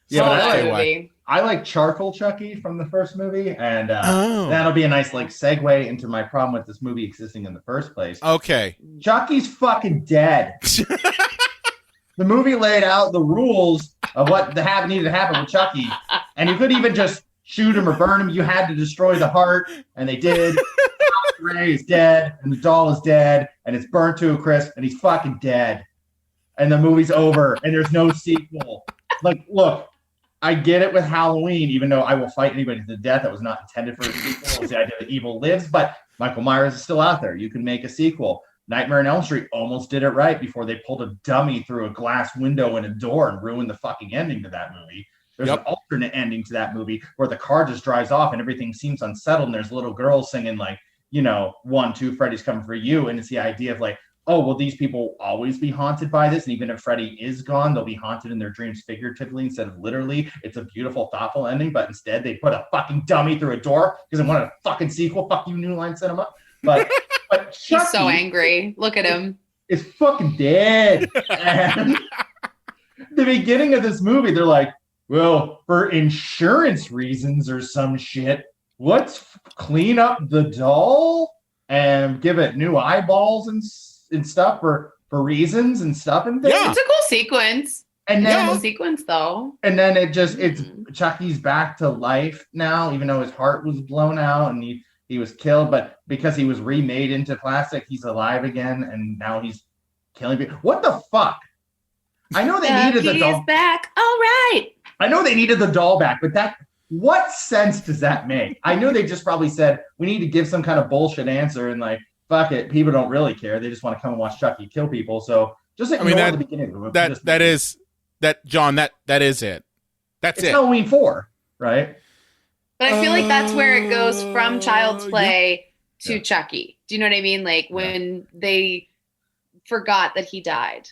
Yeah, I like Charcoal Chucky from the first movie, and that'll be a nice segue into my problem with this movie existing in the first place. Okay. Chucky's fucking dead. The movie laid out the rules of what needed to happen with Chucky, and you couldn't even just shoot him or burn him. You had to destroy the heart, and they did. Ray is dead, and the doll is dead, and it's burnt to a crisp, and he's fucking dead. And the movie's over, and there's no sequel. Like, look, I get it with Halloween, even though I will fight anybody to the death. That was not intended for a sequel. It's the idea that evil lives, but Michael Myers is still out there. You can make a sequel. Nightmare on Elm Street almost did it right before they pulled a dummy through a glass window and a door and ruined the fucking ending to that movie. There's an alternate ending to that movie where the car just drives off and everything seems unsettled, and there's little girls singing 1, 2, Freddy's coming for you. And it's the idea of oh, will these people always be haunted by this? And even if Freddy is gone, they'll be haunted in their dreams figuratively instead of literally. It's a beautiful, thoughtful ending, but instead they put a fucking dummy through a door because they wanted a fucking sequel. Fuck you, New Line Cinema. But Chucky, he's so angry. Look at him. It's fucking dead. And the beginning of this movie, they're like, well, for insurance reasons or some shit, let's clean up the doll and give it new eyeballs and stuff for reasons and stuff and things. Yeah, it's a cool sequence. And then cool sequence though. And then it's Chucky's back to life now, even though his heart was blown out and he was killed, but because he was remade into plastic, he's alive again, and now he's killing people. What the fuck? I know they needed the doll back. All right. I know they needed the doll back, but what sense does that make? I know they just probably said we need to give some kind of bullshit answer and fuck it, people don't really care. They just want to come and watch Chucky kill people. So just ignore the beginning. That is it. That's it's Halloween 4, right? But I feel like that's where it goes from Child's Play to Chucky. Do you know what I mean? Like when they forgot that he died.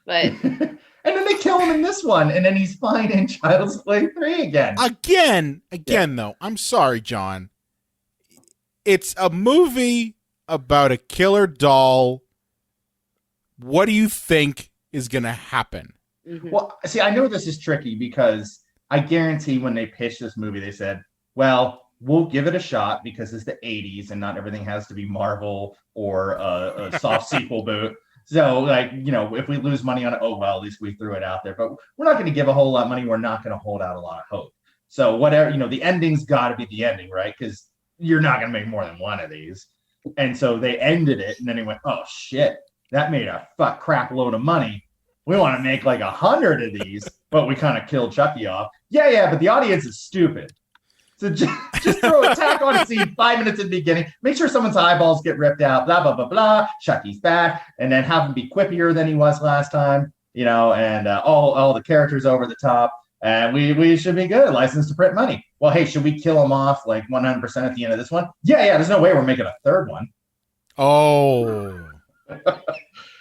But and then they kill him in this one, and then he's fine in Child's Play 3 again. Again, though. I'm sorry, John. It's a movie about a killer doll. What do you think is going to happen? Mm-hmm. Well, see, I know this is tricky because I guarantee when they pitched this movie, they said, well, we'll give it a shot because it's the 80s and not everything has to be Marvel or a soft sequel boot. So, like, you know, if we lose money on it, oh, well, at least we threw it out there. But we're not going to give a whole lot of money. We're not going to hold out a lot of hope. So whatever, you know, the ending's got to be the ending, right? Because you're not going to make more than one of these. And so they ended it, and then they went, oh, shit, that made a crap load of money. We want to make like 100 of these, but we kind of killed Chucky off. Yeah, but the audience is stupid. So just throw a tack on a scene 5 minutes at the beginning. Make sure someone's eyeballs get ripped out, blah, blah, blah, blah. Chucky's back, and then have him be quippier than he was last time, you know, and all the characters over the top. And we should be good. License to print money. Well, hey, should we kill him off like 100% at the end of this one? Yeah. There's no way we're making a third one. Oh.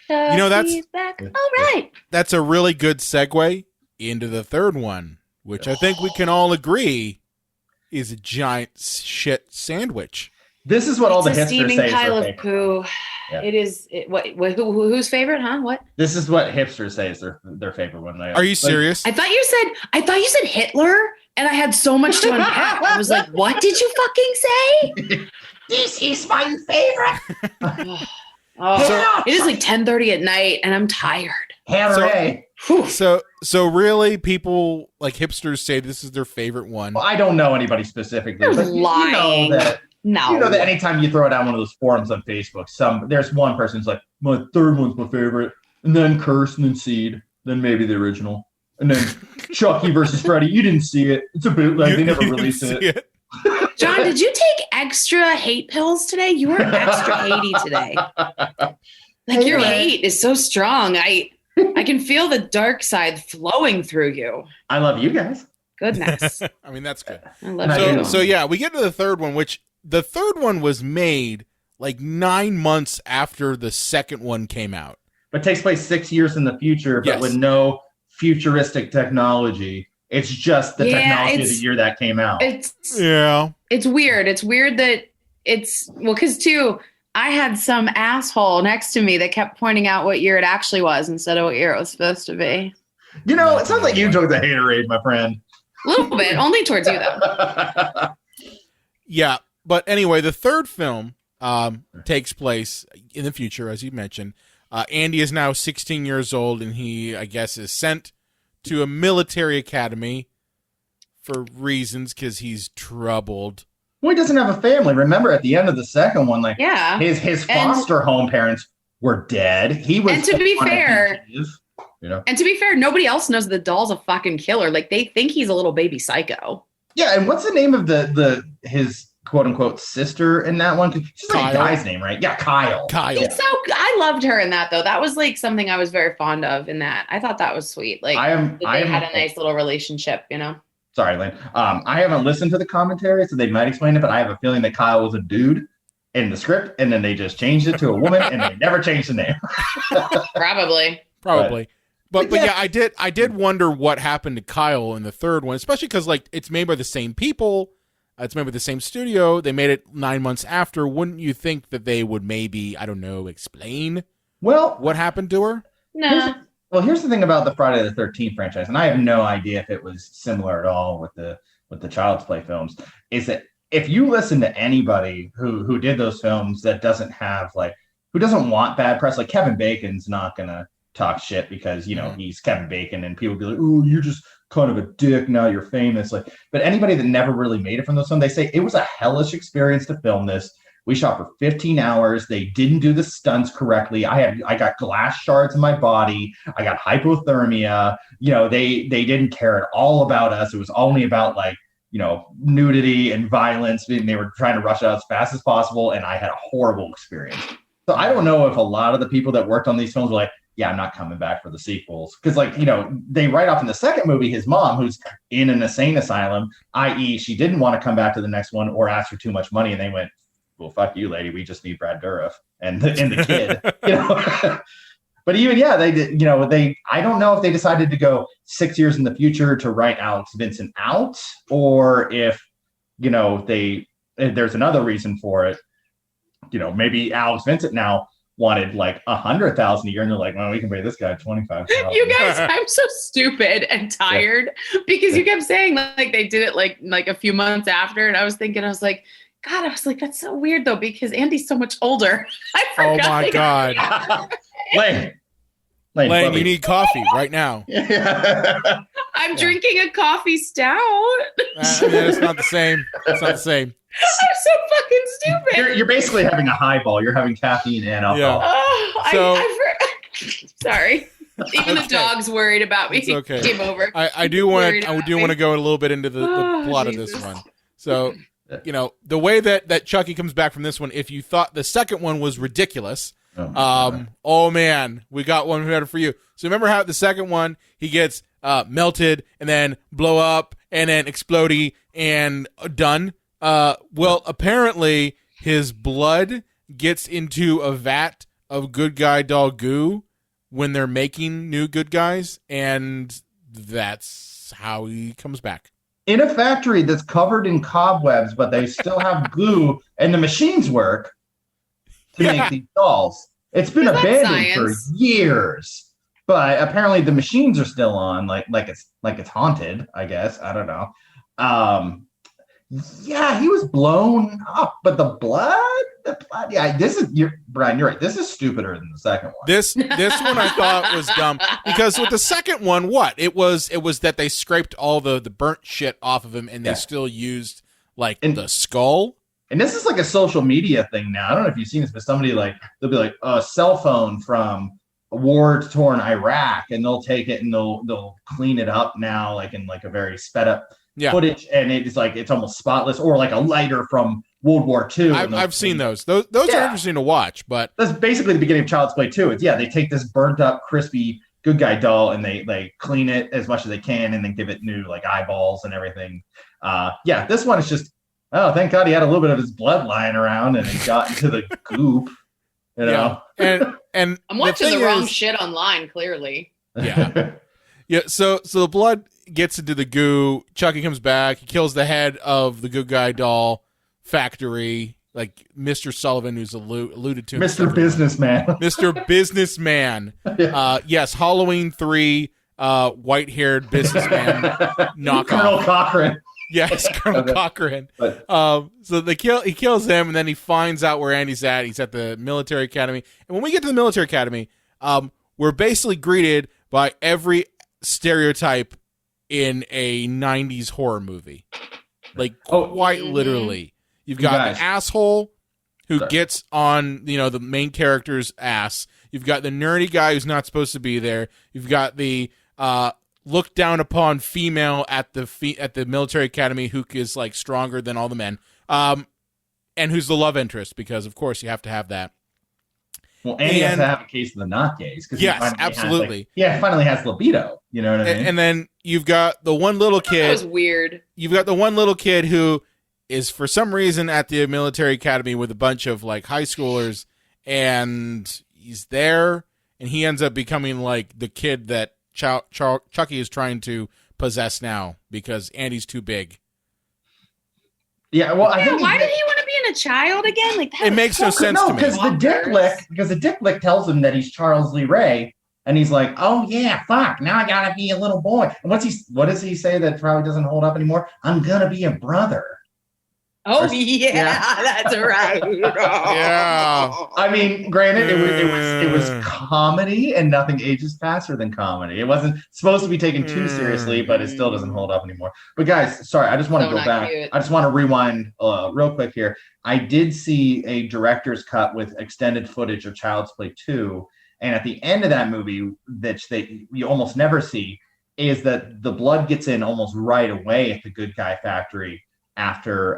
You know, back. All right. That's a really good segue into the third one, which I think we can all agree is a giant shit sandwich. This is what all the It's a hipsters steaming say is pile their of favorite. poo. Yeah. It is. Who's favorite? Huh? What? This is what hipsters say is their favorite one. Are you serious? I thought you said Hitler, and I had so much to unpack. I was like, what did you fucking say? This is my favorite. Oh, it is like 10:30 at night, and I'm tired. Hooray. So really, people like hipsters say this is their favorite one. Well, I don't know anybody specifically, You're but lying. you know that anytime you throw it on one of those forums on Facebook, there's one person who's like, my third one's my favorite, and then Curse, and then Seed, then maybe the original, and then Chucky versus Freddy. You didn't see it. It's a bootleg. They never released it. John, did you take extra hate pills today? You were extra hatey today. Like your hate is so strong. I can feel the dark side flowing through you. I love you guys. Goodness. I mean, that's good. I love you. So yeah, we get to the third one, which the third one was made like 9 months after the second one came out. But it takes place 6 years in the future, but with no futuristic technology. It's just the technology of the year that came out. It's weird. It's weird that because too, I had some asshole next to me that kept pointing out what year it actually was instead of what year it was supposed to be. You know, it sounds like you took the haterade, my friend. A little bit, only towards you though. Yeah, but anyway, the third film takes place in the future, as you mentioned. Andy is now 16 years old, and he, I guess, is sent to a military academy for reasons because he's troubled. Well, he doesn't have a family. Remember, at the end of the second one, his foster home parents were dead. He was. And to be fair, nobody else knows the doll's a fucking killer. Like they think he's a little baby psycho. Yeah, and what's the name of his quote unquote sister in that one? She's like a guy's name, right? Yeah, Kyle. I loved her in that though. That was like something I was very fond of in that. I thought that was sweet. Like they had a nice little relationship, you know. Sorry, Lynn. I haven't listened to the commentary, so they might explain it, but I have a feeling that Kyle was a dude in the script, and then they just changed it to a woman, and they never changed the name. Probably. But yeah, I did wonder what happened to Kyle in the third one, especially because like it's made by the same people, it's made by the same studio. They made it 9 months after. Wouldn't you think that they would maybe, I don't know, explain what happened to her? No. Here's the thing about the Friday the 13th franchise, and I have no idea if it was similar at all with the Child's Play films, is that if you listen to anybody who did those films that doesn't have who doesn't want bad press, like Kevin Bacon's not gonna talk shit because he's Kevin Bacon and people be like, oh, you're just kind of a dick, now you're famous. But anybody that never really made it from those films, they say it was a hellish experience to film this. We shot for 15 hours. They didn't do the stunts correctly. I got glass shards in my body. I got hypothermia. They didn't care at all about us. It was only about nudity and violence. They were trying to rush it out as fast as possible, and I had a horrible experience. So I don't know if a lot of the people that worked on these films were like, yeah, I'm not coming back for the sequels. Because they write off in the second movie his mom, who's in an insane asylum, i.e. she didn't want to come back to the next one or ask for too much money, and they went, well, fuck you, lady. We just need Brad Dourif and the kid. But even, they did, I don't know if they decided to go 6 years in the future to write Alex Vincent out, or if, there's another reason for it. Maybe Alex Vincent now wanted like $100,000 a year, and they're like, well, we can pay this guy $25,000. You guys, I'm so stupid and tired because you kept saying like they did it like a few months after, and I was like, God, that's so weird though, because Andy's so much older. I forgot. Oh my God. Lane, you need coffee right now. I'm drinking a coffee stout. It's not the same. It's not the same. I'm so fucking stupid. You're basically having a highball. You're having caffeine and alcohol. Yeah. Sorry. Even the dog's worried about me. It's okay. Game over. I do want to go a little bit into the plot of this one. So, the way that Chucky comes back from this one, if you thought the second one was ridiculous, oh man, we got one better for you. So remember how the second one, he gets melted and then blow up and then explodey and done. Well, apparently his blood gets into a vat of good guy doll goo when they're making new good guys, and that's how he comes back. In a factory that's covered in cobwebs, but they still have glue and the machines work to make these dolls. It's been abandoned for years, but apparently the machines are still on, like it's haunted, I guess. I don't know. He was blown up, but the blood. Yeah, Brian, you're right. This is stupider than the second one. This one I thought was dumb because with the second one, it was that they scraped all the burnt shit off of him, and they still used the skull. And this is like a social media thing now. I don't know if you've seen this, but somebody they'll be like a cell phone from a war-torn Iraq, and they'll take it and they'll clean it up now, in a very sped up footage, and it's almost spotless, or like a lighter from World War II. I've seen those. Those are interesting to watch, but that's basically the beginning of Child's Play 2. They take this burnt up, crispy good guy doll and they clean it as much as they can, and then give it new eyeballs and everything. This one is just, oh, thank God he had a little bit of his blood lying around and he got into the goop. And I'm watching the wrong shit online, clearly. So the blood gets into the goo. Chucky comes back. He kills the head of the good guy doll factory, like Mr. Sullivan, who's alluded to. Mr. Businessman. Mr. Businessman. Yes, Halloween 3, white-haired businessman knockoff. Colonel Cochran. Yes, Colonel Cochran. So he kills him, and then he finds out where Andy's at. He's at the military academy. And when we get to the military academy, we're basically greeted by every stereotype in a 90s horror movie. Quite literally. You've got the asshole who gets on, the main character's ass. You've got the nerdy guy who's not supposed to be there. You've got the looked down upon female at the military academy who is stronger than all the men, and who's the love interest, because of course you have to have that. Well, Andy has to have a case of the not gays. Yes, absolutely. Finally has libido. You know what I mean? And then you've got the one little kid. That was weird. You've got the one little kid who is for some reason at the military academy with a bunch of high schoolers, and he's there, and he ends up becoming the kid that Chucky is trying to possess now because Andy's too big. Yeah, well, I think why did he want to be in a child again? It makes no sense to me. Because the dick lick tells him that he's Charles Lee Ray, and he's like, "Oh yeah, fuck! Now I gotta be a little boy." And what does he say that probably doesn't hold up anymore? I'm gonna be a brother. Oh that's right. Yeah. I mean, granted, it was comedy, and nothing ages faster than comedy. It wasn't supposed to be taken too seriously, but it still doesn't hold up anymore. But guys, sorry, I just want to go back. Cute. I just want to rewind real quick here. I did see a director's cut with extended footage of Child's Play 2, and at the end of that movie, that you almost never see, is that the blood gets in almost right away at the good guy factory. After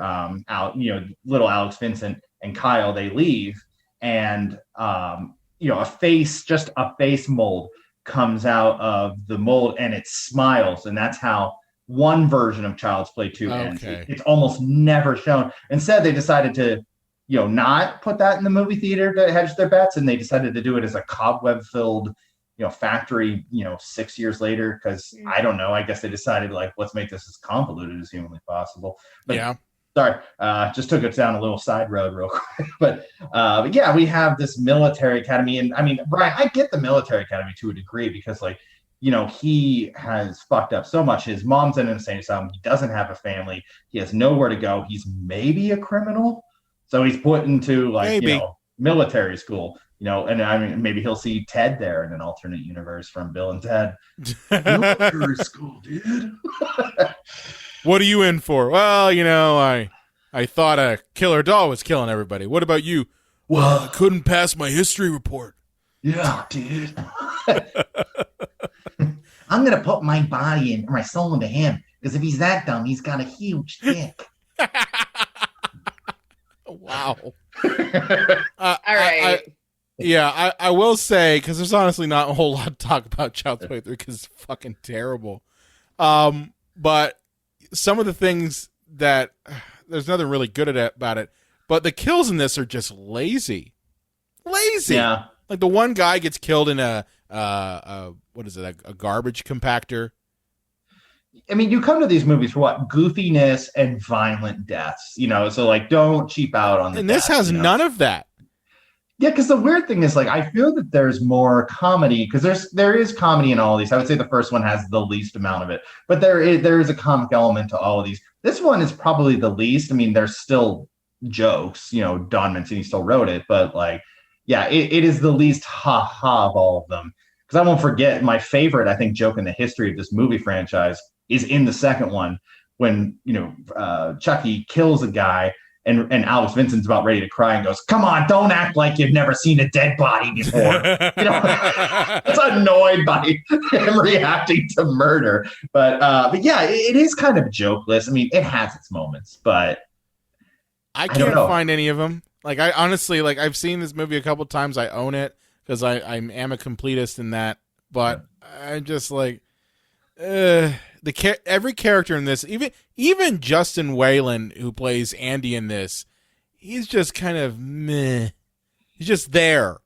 little Alex Vincent and Kyle, they leave, and a face mold comes out of the mold, and it smiles, and that's how one version of Child's Play 2 ends. It's almost never shown. Instead, they decided to not put that in the movie theater to hedge their bets, and they decided to do it as a cobweb-filled, factory, 6 years later, because I don't know. I guess they decided, like, let's make this as convoluted as humanly possible. But, yeah. Sorry, just took it down a little side road real quick. But yeah, we have this military academy. And I mean, Brian, I get the military academy to a degree because, like, he has fucked up so much. His mom's in an insane asylum. He doesn't have a family. He has nowhere to go. He's maybe a criminal. So he's put into, like, military school. And I mean, maybe he'll see Ted there in an alternate universe from Bill and Ted. Military school, dude. What are you in for? Well, I thought a killer doll was killing everybody. What about you? Well, I couldn't pass my history report. Yeah, dude. I'm going to put my body and my soul into him, because if he's that dumb, he's got a huge dick. Wow. All right. I will say, because there's honestly not a whole lot to talk about Child's Play 3 because it's fucking terrible. But some of the things that there's nothing really good about it, but the kills in this are just lazy. Yeah. Like the one guy gets killed in a garbage compactor. I mean, you come to these movies for what? Goofiness and violent deaths, so, like, don't cheap out on the And this has none of that. Yeah, because the weird thing is, like, I feel that there's more comedy, because there is comedy in all of these. I would say the first one has the least amount of it, but there is a comic element to all of these. This one is probably the least. I mean, there's still jokes, Don Mancini still wrote it, but, like, yeah, it is the least ha-ha of all of them. Because I won't forget, my favorite, I think, joke in the history of this movie franchise is in the second one when, Chucky kills a guy, and Alex Vincent's about ready to cry and goes, "Come on, don't act like you've never seen a dead body before." It's annoyed by him reacting to murder. But yeah, it is kind of jokeless. I mean, it has its moments, but I can't find any of them. Like, I honestly, like, I've seen this movie a couple times. I own it because I am a completist in that. But I'm just like, every character in this, even Justin Whalen, who plays Andy in this, he's just kind of meh. He's just there,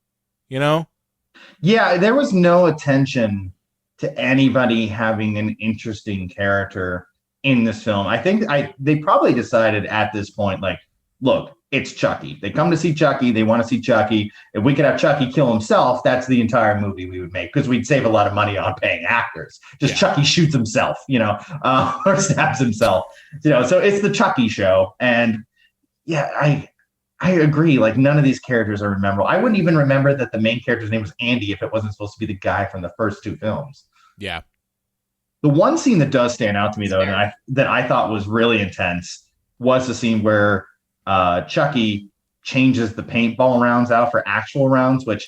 Yeah, there was no attention to anybody having an interesting character in this film. I think they probably decided at this point, like, look, it's Chucky. They come to see Chucky. They want to see Chucky. If we could have Chucky kill himself, that's the entire movie we would make, because we'd save a lot of money on paying actors. Chucky shoots himself, or stabs himself, So it's the Chucky show. And yeah, I agree. Like, none of these characters are memorable. I wouldn't even remember that the main character's name was Andy if it wasn't supposed to be the guy from the first two films. Yeah. The one scene that does stand out to me, though, that I thought was really intense was the scene where Chucky changes the paintball rounds out for actual rounds, which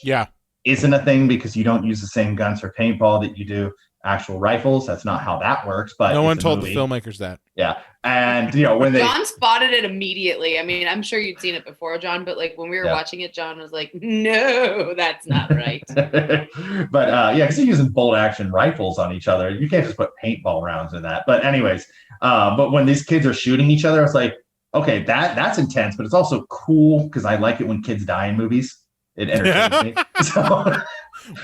isn't a thing because you don't use the same guns for paintball that you do actual rifles. That's not how that works. But no one told the filmmakers that. Yeah. And, when John spotted it immediately. I mean, I'm sure you'd seen it before, John, but, like, when we were watching it, John was like, "No, that's not right." But because you're using bolt action rifles on each other. You can't just put paintball rounds in that. But anyways, but when these kids are shooting each other, it's like, okay, that's intense, but it's also cool because I like it when kids die in movies. It entertains me. So,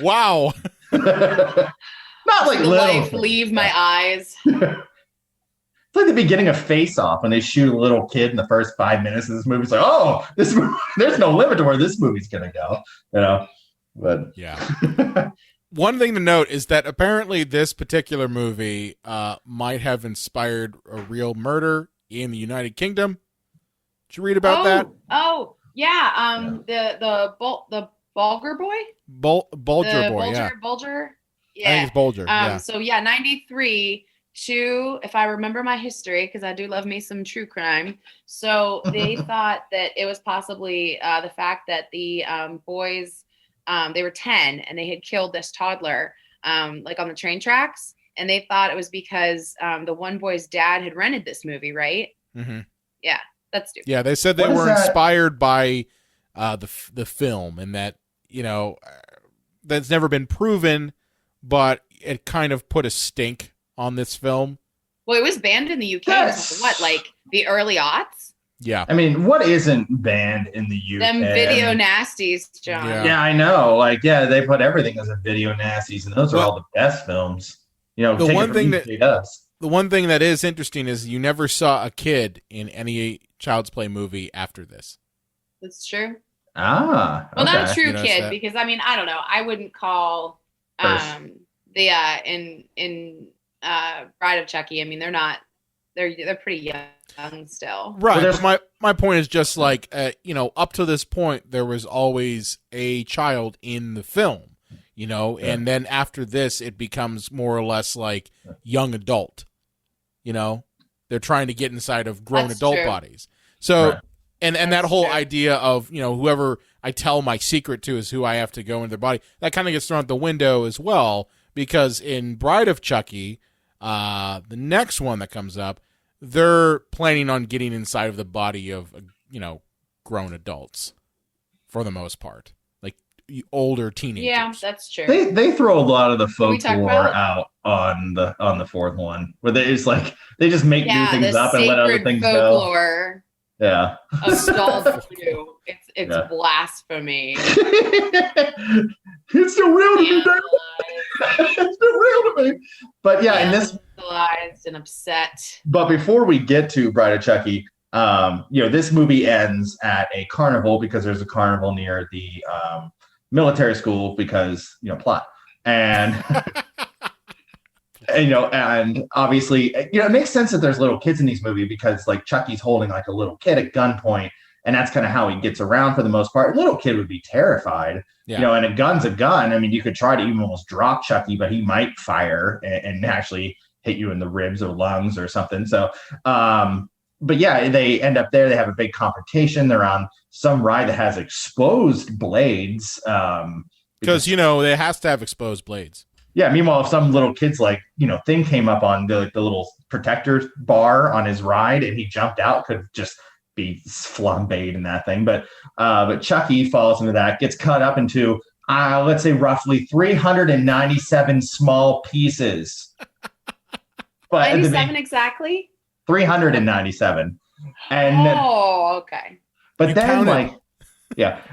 wow. Not like the little. life leave my eyes. It's like the beginning of Face Off when they shoot a little kid in the first 5 minutes of this movie. It's like, oh, there's no limit to where this movie's gonna go. But yeah. One thing to note is that apparently this particular movie might have inspired a real murder in the United Kingdom. Did you read about that? Oh, yeah. The Bulger boy? Bulger boy, yeah. Bulger? Yeah. I think it's Bulger, yeah. So, 93 to, if I remember my history, because I do love me some true crime. So, they thought that it was possibly the fact that the boys, they were 10, and they had killed this toddler, like on the train tracks. And they thought it was because the one boy's dad had rented this movie, right? Mm-hmm. Yeah, that's stupid. Yeah, they said they were inspired by the film, and that, that's never been proven, but it kind of put a stink on this film. Well, it was banned in the UK. What, like the early aughts? Yeah. I mean, what isn't banned in the UK? Them video nasties, John. Yeah. I know. Like, they put everything as a video nasties, and those are all the best films. You know, the one thing that does. The one thing that is interesting is you never saw a kid in any Child's Play movie after this. That's true. Ah, well, not a true You kid because I mean I don't know. I wouldn't call the in Bride of Chucky. I mean they're pretty young still. Right. But my point is just like up to this point there was always a child in the film, and then after this it becomes more or less like young adult. They're trying to get inside of grown adult bodies. So. Right. And that whole idea of, whoever I tell my secret to is who I have to go into their body, that kind of gets thrown out the window as well, because in Bride of Chucky, the next one that comes up, they're planning on getting inside of the body of, grown adults for the most part, like older teenagers. Yeah, that's true. They throw a lot of the folklore out on the fourth one, where they just make new things up and let other things folklore. Go. Yeah. Of doll voodoo. It's blasphemy. It's still real to me, Dad. It's still real to me. But in this and upset. But before we get to Bride of Chucky, this movie ends at a carnival because there's a carnival near the military school because plot. And and obviously, it makes sense that there's little kids in these movies because like Chucky's holding like a little kid at gunpoint, and that's kind of how he gets around for the most part. A little kid would be terrified, and a gun's a gun. I mean, you could try to even almost drop Chucky, but he might fire and actually hit you in the ribs or lungs or something. So, they end up there. They have a big confrontation. They're on some ride that has exposed blades. Because it has to have exposed blades. Yeah. Meanwhile, if some little kid's thing came up on the little protector bar on his ride and he jumped out, could just be flambéed in that thing. But Chucky falls into that, gets cut up into let's say roughly 397 small pieces. But 97 exactly. 397. And okay. But then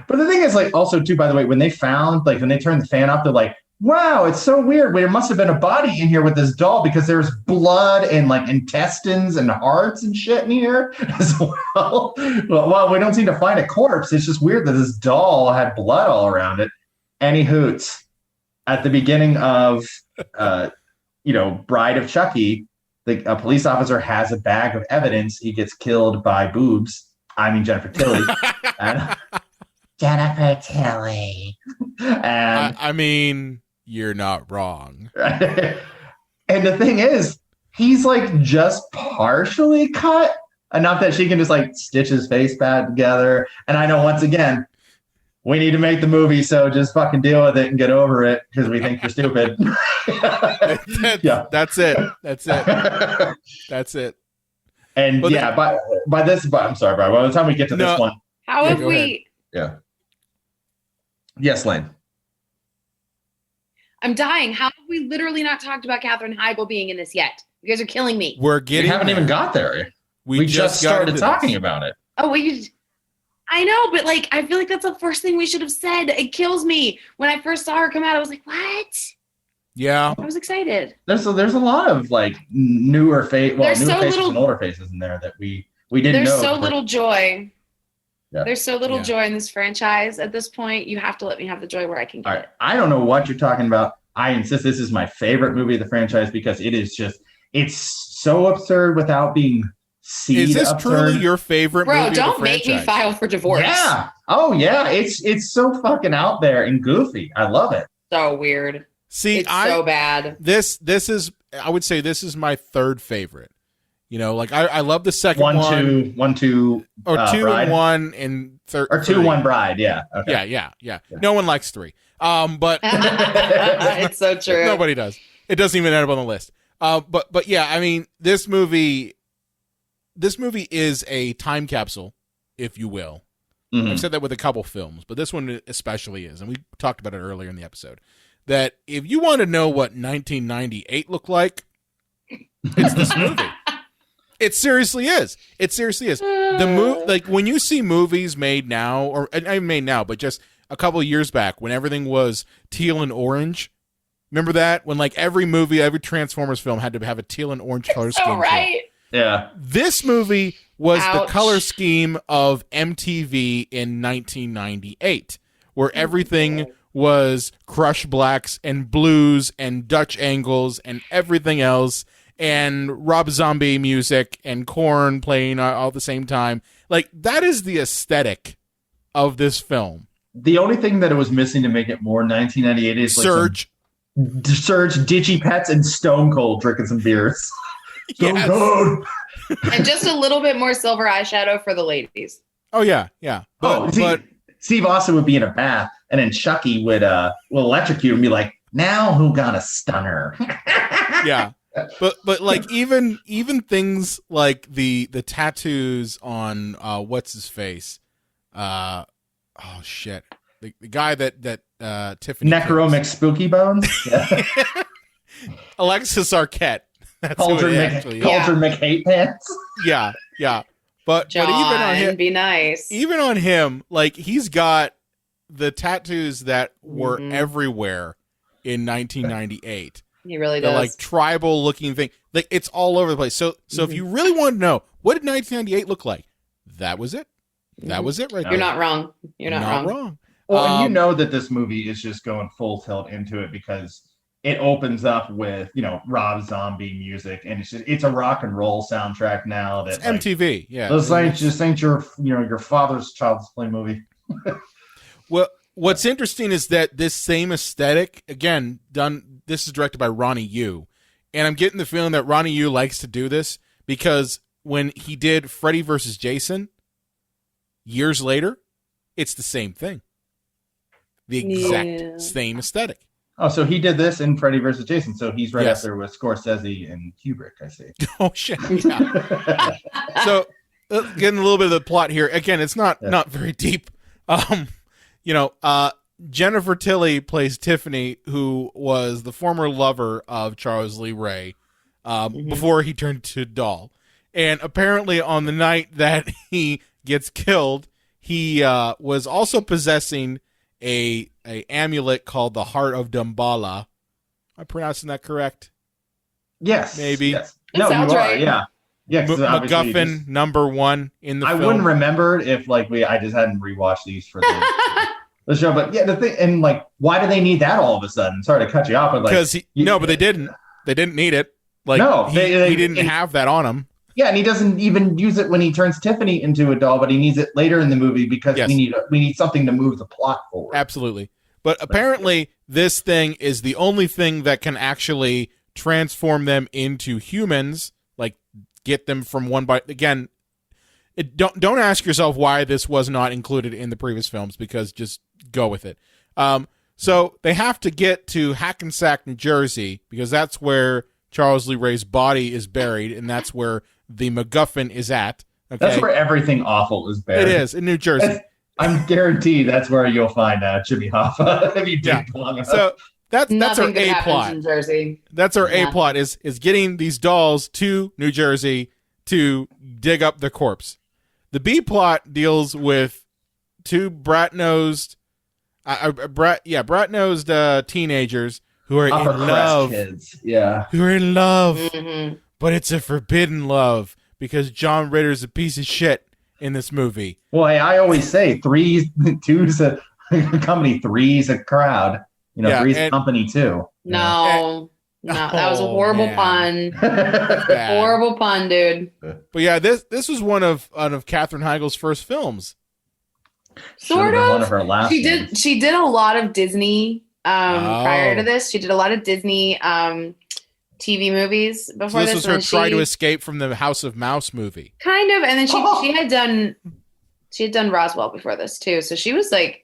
but the thing is also too, by the way, when they found when they turned the fan off, they're like, wow, it's so weird. There must have been a body in here with this doll because there's blood and intestines and hearts and shit in here as well. Well, we don't seem to find a corpse. It's just weird that this doll had blood all around it. Any hoots. At the beginning of, Bride of Chucky, a police officer has a bag of evidence. He gets killed by boobs. I mean, Jennifer Tilly. Jennifer Tilly. And I mean, you're not wrong. And the thing is, he's just partially cut enough that she can just stitch his face back together. And I know once again, we need to make the movie, so just fucking deal with it and get over it because we think you're stupid. That's it. That's it. And I'm sorry, Brian. By the time we get to this one, how have we? Yeah. Yes, Lane. I'm dying. How have we literally not talked about Katherine Heigl being in this yet? You guys are killing me. We haven't even got there. We just started talking about it. Oh, I know, but I feel like that's the first thing we should have said. It kills me. When I first saw her come out, I was like, what? Yeah. I was excited. There's a lot of newer faces, and older faces in there that we didn't know. There's so little joy. Yeah. There's so little joy in this franchise at this point. You have to let me have the joy where I can get it. I don't know what you're talking about. I insist this is my favorite movie of the franchise because it's so absurd without being seed Is this absurd. truly your favorite movie of the franchise? Bro, don't make me file for divorce. Yeah. Oh, yeah. It's so fucking out there and goofy. I love it. So weird. See, it's so bad. This is, I would say this is my third favorite. I love the second one. One, two, or two Bride. and one and third. Or 2, 1 Bride. Yeah. Okay. Yeah. No one likes 3. But it's so true. Nobody does. It doesn't even end up on the list. But yeah, I mean, this movie is a time capsule, if you will. Mm-hmm. I've said that with a couple films, but this one especially is, and we talked about it earlier in the episode, that if you want to know what 1998 looked like, it's this movie. It seriously is. It seriously is. Like when you see movies made now, or not made now, but just a couple of years back when everything was teal and orange. Remember that? When like every movie, every Transformers film had to have a teal and orange color scheme. So right. Yeah. This movie was the Ouch. color scheme of MTV in 1998, where everything was crush blacks and blues and Dutch angles and everything else, and Rob Zombie music and Korn playing all at the same time. Like, that is the aesthetic of this film. The only thing that it was missing to make it more 1998 is like Surge, Digipets, and Stone Cold drinking some beers. Stone Yes. Cold. And just a little bit more silver eyeshadow for the ladies. Oh yeah. But Steve Austin would be in a bath, and then Chucky would electrocute and be like, "Now who got a stunner?" yeah. But like even things like the tattoos on what's his face, oh shit, the guy that Tiffany Necromic Spooky Bones. Yeah. Alexis Arquette. That's who Cauldron it actually is. McHate Pants. Yeah. But John, even on him, be nice. even on him, like he's got the tattoos that were everywhere in 1998. He really The does. like tribal looking thing. Like it's all over the place. So if you really want to know what did 1998 look like, that was it. That was it right there. You're not wrong. You're not wrong. Well, and you know that this movie is just going full tilt into it because it opens up with, Rob Zombie music, and it's a rock and roll soundtrack now. That It's MTV, yeah. Those ain't your father's child's play movie. Well, what's interesting is that this same aesthetic, again, this is directed by Ronnie Yu, and I'm getting the feeling that Ronnie Yu likes to do this because when he did Freddy vs. Jason years later, it's the same thing. The exact same aesthetic. Oh, so he did this in Freddy vs. Jason. So he's right Yes. up there with Scorsese and Kubrick, I see. Oh, shit. Yeah. So, getting a little bit of the plot here. Again, it's not very deep. Jennifer Tilly plays Tiffany, who was the former lover of Charles Lee Ray before he turned to doll. And apparently on the night that he gets killed, he was also possessing a amulet called the Heart of Damballa. Am I pronouncing that correct? Yes. Maybe. Yes. It No, sounds you are. right. Yeah. Yeah. MacGuffin number 1 in the I film. wouldn't remember it if I just hadn't rewatched these for the show. But yeah, the thing, and why do they need that all of a sudden? Sorry to cut you off, but because but they didn't. They didn't need it. Like No, he they didn't have that on him. Yeah, and he doesn't even use it when he turns Tiffany into a doll, but he needs it later in the movie because Yes. we need something to move the plot forward. Absolutely. But apparently this thing is the only thing that can actually transform them into humans, like get them from one by again. Don't ask yourself why this was not included in the previous films, because just go with it. So they have to get to Hackensack, New Jersey, because that's where Charles Lee Ray's body is buried, and that's where the MacGuffin is at. Okay? That's where everything awful is buried. It is in New Jersey. I'm guaranteed that's where you'll find Jimmy Hoffa if you dig long enough. So that's our Nothing good A happens plot. in Jersey. That's our A plot is getting these dolls to New Jersey to dig up the corpse. The B plot deals with two brat-nosed teenagers who are Upper in crust love. kids. Yeah. Who are in love, Mm-hmm. but it's a forbidden love because John Ritter's a piece of shit in this movie. Well, I always say two's a company, three's a crowd. Three's a company too. No, that was a horrible pun. Bad. Horrible pun, dude. But yeah, this was one of Katherine Heigl's first films. Sort Should've been of. one of her last ones. She did a lot of Disney prior to this. She did a lot of Disney TV movies before So this was her and try to escape from the House of Mouse movie. Kind of, and then she had done Roswell before this too. So she was like,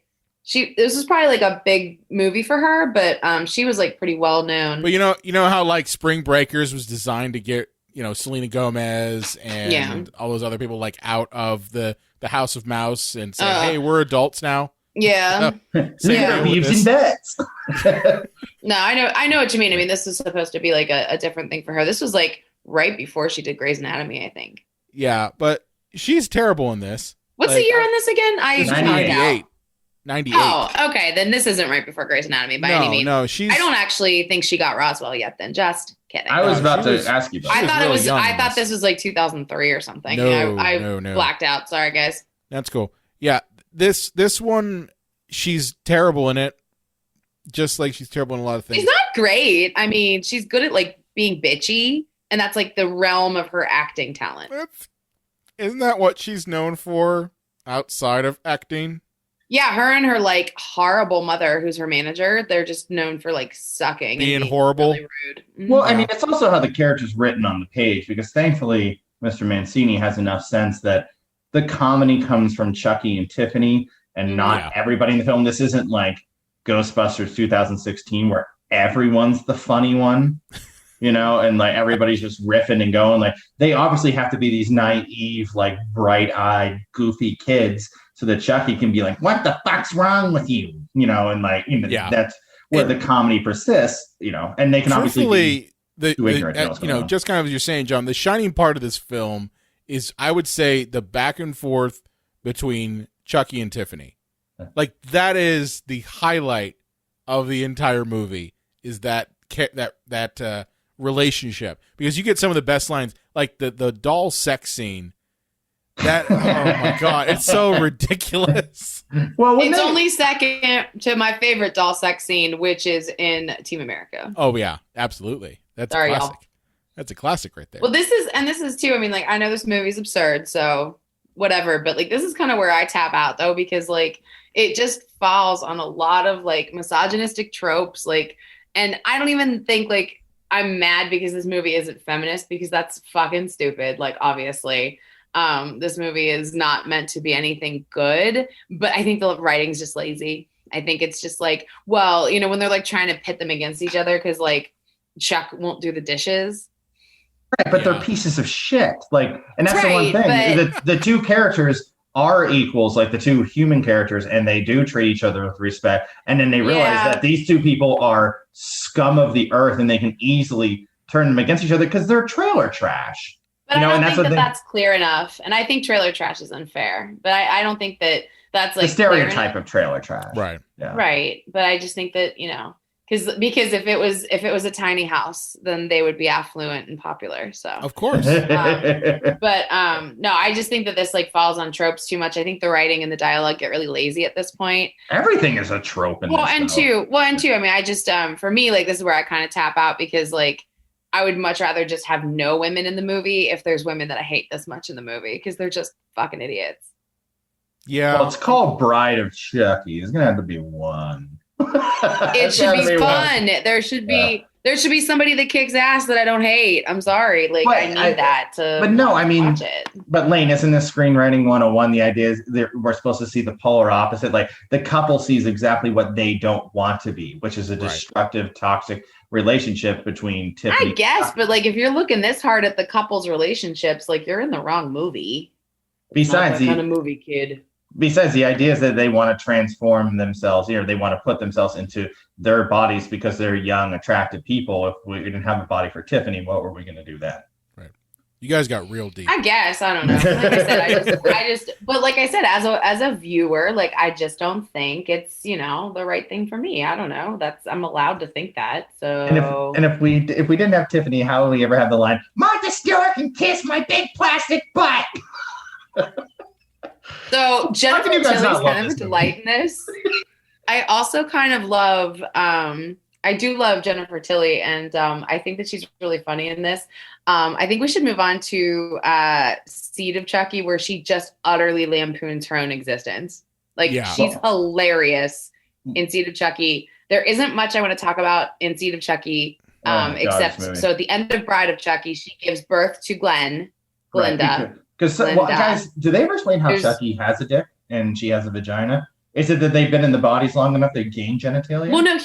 this was probably like a big movie for her, but she was like pretty well known. But you know how like Spring Breakers was designed to get Selena Gomez and all those other people like out of the House of Mouse and say, hey, we're adults now. Yeah. Yeah. Leaves in beds. No, I know what you mean. I mean, this is supposed to be like a different thing for her. This was like right before she did Grey's Anatomy, I think. Yeah, but she's terrible in this. What's the year in this again? 98. 98. Oh, okay. Then this isn't right before Grey's Anatomy by any means. No, I don't actually think she got Roswell yet. Then just kidding. I was about to ask you about. I thought this was like 2003 or something. No, I blacked out. Sorry, guys. That's cool. Yeah, this one, she's terrible in it. Just like she's terrible in a lot of things. She's not great. I mean, she's good at like being bitchy, and that's like the realm of her acting talent. Isn't that what she's known for outside of acting? Yeah, her and her like horrible mother, who's her manager, they're just known for like sucking, being horrible, really rude. Mm-hmm. Well, I mean, it's also how the character's written on the page, because thankfully, Mr. Mancini has enough sense that the comedy comes from Chucky and Tiffany, and not everybody in the film. This isn't like Ghostbusters 2016, where everyone's the funny one, you know, and like everybody's just riffing and going. Like, they obviously have to be these naive, like bright-eyed, goofy kids, so that Chucky can be like, "What the fuck's wrong with you?" You know, and like, you know, that's where the comedy persists, you know, and they can obviously be too ignorant. Just kind of as you're saying, John, the shining part of this film is, I would say, the back and forth between Chucky and Tiffany. Like, that is the highlight of the entire movie, is that relationship, because you get some of the best lines, like the doll sex scene. That, oh my God, it's so ridiculous. Well, it's only second to my favorite doll sex scene, which is in Team America. Oh yeah, absolutely. That's a classic. Y'all. That's a classic right there. Well, this is too. I mean, like, I know this movie's absurd, so whatever, but like, this is kind of where I tap out though, because like, it just falls on a lot of like misogynistic tropes, like, and I don't even think like I'm mad because this movie isn't feminist, because that's fucking stupid. Like, obviously. This movie is not meant to be anything good, but I think the writing's just lazy. I think it's just like, well, you know, when they're like trying to pit them against each other because like Chuck won't do the dishes. Right, but they're pieces of shit. Like, and that's the one thing. The two characters are equals, like the two human characters, and they do treat each other with respect. And then they realize that these two people are scum of the earth, and they can easily turn them against each other because they're trailer trash. But I don't think that's clear enough. And I think trailer trash is unfair. But I don't think that that's like the stereotype of trailer trash. Right. Yeah. Right. But I just think that, you know, because if it was a tiny house, then they would be affluent and popular. So of course. No, I just think that this like falls on tropes too much. I think the writing and the dialogue get really lazy at this point. Everything is a trope in this. Two. I mean, I just for me, like, this is where I kind of tap out, because like, I would much rather just have no women in the movie if there's women that I hate this much in the movie, because they're just fucking idiots. Yeah. Well, it's called Bride of Chucky. There's going to have to be one. It should be fun. One. There should be somebody that kicks ass that I don't hate. I'm sorry. Like, I need that to watch it. But Lane, isn't this screenwriting 101? The idea is that we're supposed to see the polar opposite. Like, the couple sees exactly what they don't want to be, which is a destructive, toxic relationship between Tiffany. I guess, but like, if you're looking this hard at the couple's relationships, like, you're in the wrong movie. Besides the kind of movie, kid. Besides, the idea is that they want to transform themselves, or they want to put themselves into their bodies because they're young, attractive people. If we didn't have a body for Tiffany, what were we going to do then? Right. You guys got real deep. I guess. I don't know. Like I said, but like I said, as a viewer, like, I just don't think it's, you know, the right thing for me. I don't know. I'm allowed to think that. So. And if we didn't have Tiffany, how would we ever have the line, "Martha Stewart can kiss my big plastic butt"? So Jennifer Tilly's kind of a delight in this. I also kind of love, I do love Jennifer Tilly, and I think that she's really funny in this. I think we should move on to Seed of Chucky, where she just utterly lampoons her own existence. Like, she's hilarious in Seed of Chucky. There isn't much I want to talk about in Seed of Chucky, except, so at the end of Bride of Chucky, she gives birth to Glenda. Because guys, do they ever explain how Chucky has a dick and she has a vagina? Is it that they've been in the bodies long enough they gain genitalia? Well, no,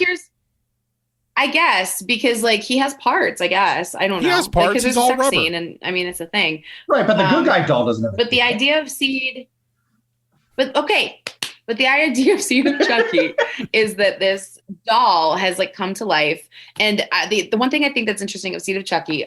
I guess, because like, he has parts, I guess. I don't know. He has parts, because there's a sex scene, and I mean, it's a thing. Right, but the good guy doll doesn't have But the idea of Seed, but okay, But the idea of Seed of Chucky is that this doll has like come to life. And the one thing I think that's interesting of Seed of Chucky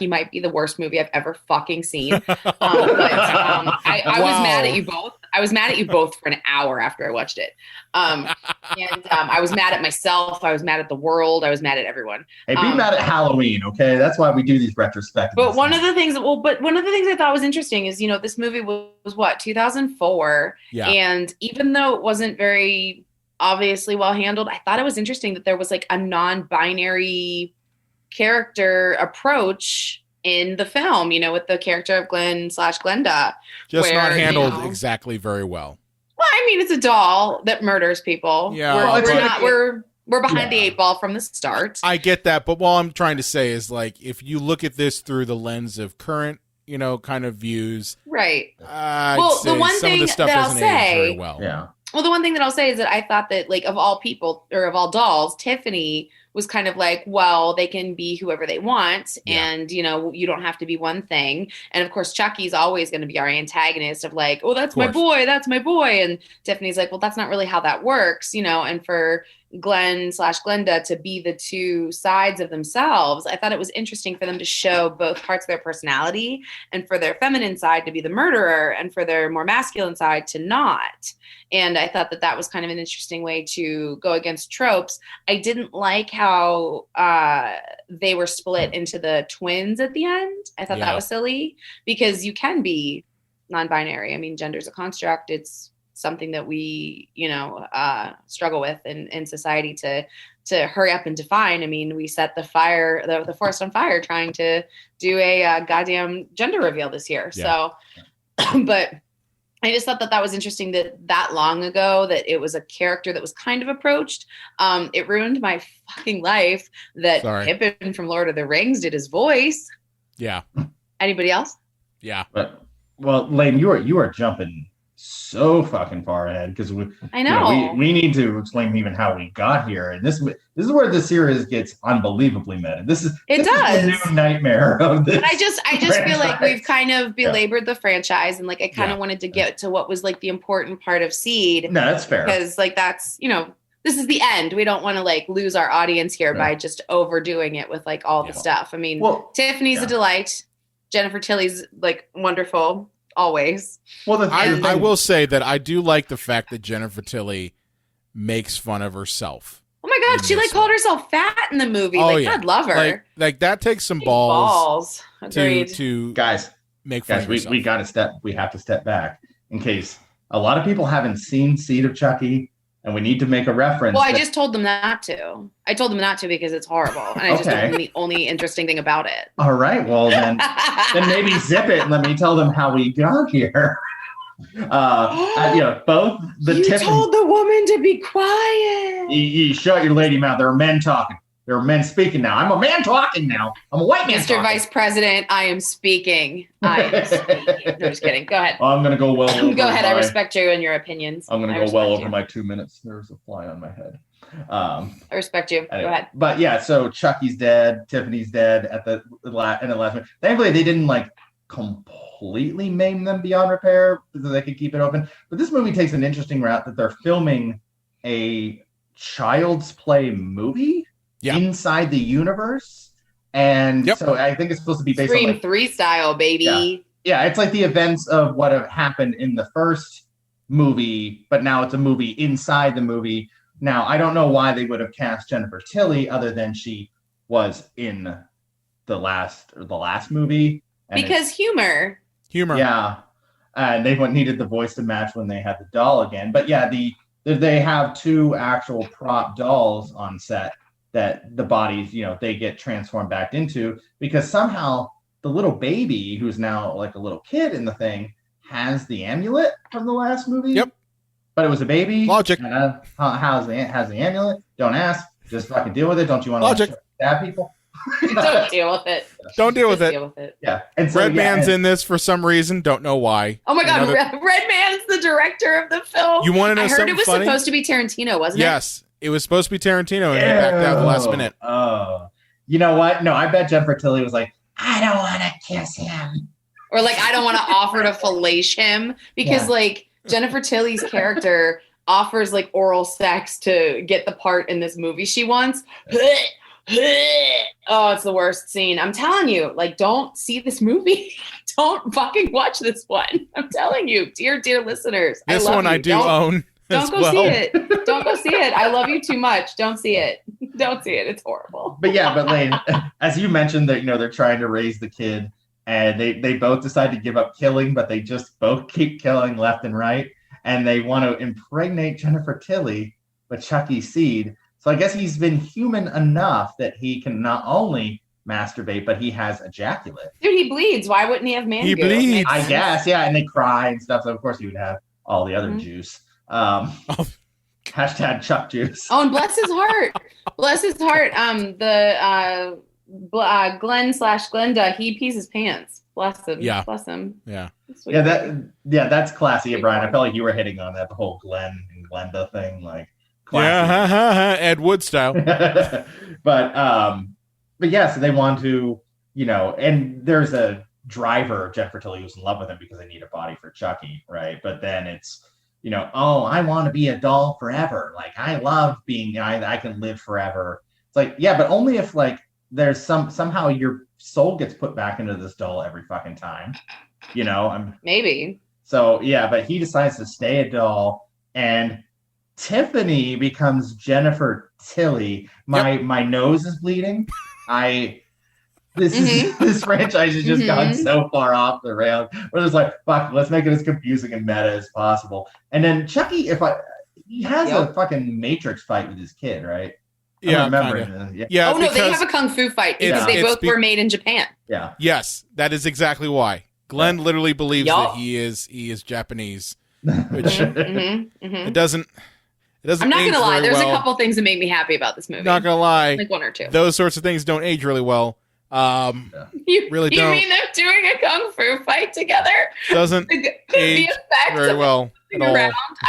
might be the worst movie I've ever fucking seen. I was mad at you both. I was mad at you both for an hour after I watched it. I was mad at myself. I was mad at the world. I was mad at everyone. Hey, be mad at Halloween, okay? That's why we do these retrospectives. But one of the things I thought was interesting is, this movie was what, 2004? Yeah. And even though it wasn't very obviously well handled, I thought it was interesting that there was like a non-binary character approach in the film, with the character of Glenn/Glenda. Just not handled exactly very well. Well, I mean, it's a doll that murders people. Yeah. We're behind the 8 ball from the start. I get that, but what I'm trying to say is, like, if you look at this through the lens of current, kind of views. Right. The one thing that I'll say, the one thing that I'll say is that I thought that, like, of all people or of all dolls, Tiffany was kind of like, well, they can be whoever they want. Yeah. And, you don't have to be one thing. And of course, Chucky's always going to be our antagonist of like, oh, that's my boy. That's my boy. And Tiffany's like, well, that's not really how that works, and for Glenn/Glenda to be the two sides of themselves, I thought it was interesting for them to show both parts of their personality, and for their feminine side to be the murderer and for their more masculine side to not. And I thought that was kind of an interesting way to go against tropes. I didn't like how they were split into the twins at the end. I thought that was silly, because you can be non-binary. I mean, gender's a construct. It's something that we, struggle with in society to hurry up and define. I mean, we set the forest on fire trying to do a goddamn gender reveal this year. Yeah. So, but I just thought that was interesting that long ago that it was a character that was kind of approached. It ruined my fucking life that Pippin from Lord of the Rings did his voice. Yeah. Anybody else? Yeah. Well, Layden, you are jumping so fucking far ahead, because I know we need to explain even how we got here, and this is where the series gets unbelievably meta. This is the new nightmare of this. But I just feel like we've kind of belabored the franchise, and like I kind of wanted to get to what was like the important part of Seed. No, that's fair, because like that's this is the end. We don't want to like lose our audience here by just overdoing it with like all the stuff. I mean, Tiffany's a delight. Jennifer Tilly's like wonderful. Always. Well, I will say that I do like the fact that Jennifer Tilly makes fun of herself. Oh my God, she called herself fat in the movie. God love her. Like that takes some balls. Agreed. To guys make fun of herself. We have to step back in case a lot of people haven't seen Seed of Chucky, and we need to make a reference. Well, I just told them not to. I told them not to because it's horrible. And I just told them the only interesting thing about it. All right. Well, then maybe zip it and let me tell them how we got here. Both the You told the woman to be quiet. You shut your lady mouth. There are men talking. There are men speaking now. I'm a man talking now. I'm a white man Mr. talking. Vice President, I am speaking. No, just kidding. Go ahead. I'm going to go well over Go ahead. I respect you and your opinions. I'm going to go well over my 2 minutes. There's a fly on my head. I respect you. Anyway. Go ahead. But yeah, so Chucky's dead. Tiffany's dead at the last minute. Thankfully, they didn't like completely maim them beyond repair so they could keep it open. But this movie takes an interesting route that they're filming a Child's Play movie inside the universe. And so I think it's supposed to be based Scream on 3 style, baby. Yeah, it's like the events of what have happened in the first movie, but now it's a movie inside the movie. Now, I don't know why they would have cast Jennifer Tilly other than she was in the last movie. Because humor. Yeah. And they needed the voice to match when they had the doll again. But yeah, they have 2 actual prop dolls on set that the bodies, they get transformed back into, because somehow the little baby, who's now like a little kid in the thing, has the amulet from the last movie. Yep. But it was a baby. Logic. Has the amulet? Don't ask. Just fucking deal with it. Don't you want to stab people? Don't deal with it. Don't deal with it. Yeah. And so, Red Man's in this for some reason. Don't know why. Oh my God. Red Man's the director of the film. You want to know something funny? I heard it was funny? supposed to be Tarantino, wasn't it? Yes. It was supposed to be Tarantino, and he backed out at the last minute. Oh. You know what? No, I bet Jennifer Tilly was like, I don't want to kiss him. Or like, I don't want to offer to fellate him. Because like, Jennifer Tilly's character offers like oral sex to get the part in this movie she wants. Oh, it's the worst scene. I'm telling you, like, don't see this movie. Don't fucking watch this one. I'm telling you, dear listeners. This one I do own. Don't go see it. Don't go see it. I love you too much. Don't see it. Don't see it. It's horrible. But yeah, but Lane, as you mentioned that, they're trying to raise the kid and they both decide to give up killing, but they just both keep killing left and right. And they want to impregnate Jennifer Tilly with Chucky's seed. So I guess he's been human enough that he can not only masturbate, but he has ejaculate. Dude, he bleeds. Why wouldn't he have man He goo? bleeds. I guess, yeah. And they cry and stuff. So of course he would have all the other juice. Hashtag Chuck juice. Oh, and bless his heart. Bless his heart. Glenn/Glenda, he pees his pants. Bless him. Yeah. Bless him. Yeah. That's classy, Brian. I felt like you were hitting on that, the whole Glenn and Glenda thing, like classy. Yeah, Ed Wood style. but yeah, so they want to, and there's a driver, Jennifer Tilly, who's in love with him because they need a body for Chucky, right? But then it's, oh, I want to be a doll forever. Like, I love being, I can live forever. It's like, yeah, but only if like there's somehow your soul gets put back into this doll every fucking time, Maybe. So yeah, but he decides to stay a doll, and Tiffany becomes Jennifer Tilly. My nose is bleeding. This franchise has just gone so far off the rails. We're just like, fuck, let's make it as confusing and meta as possible. And then Chucky, he has a fucking Matrix fight with his kid, right? Yeah, Oh no, they have a kung fu fight because they both were made in Japan. Yeah. Yes, that is exactly why. Glenn literally believes that he is Japanese, which it doesn't. I'm not gonna lie. There's well. A couple things that make me happy about this movie. Not gonna lie, like one or two. Those sorts of things don't age really well. You mean them doing a kung fu fight together? Doesn't age very well at all.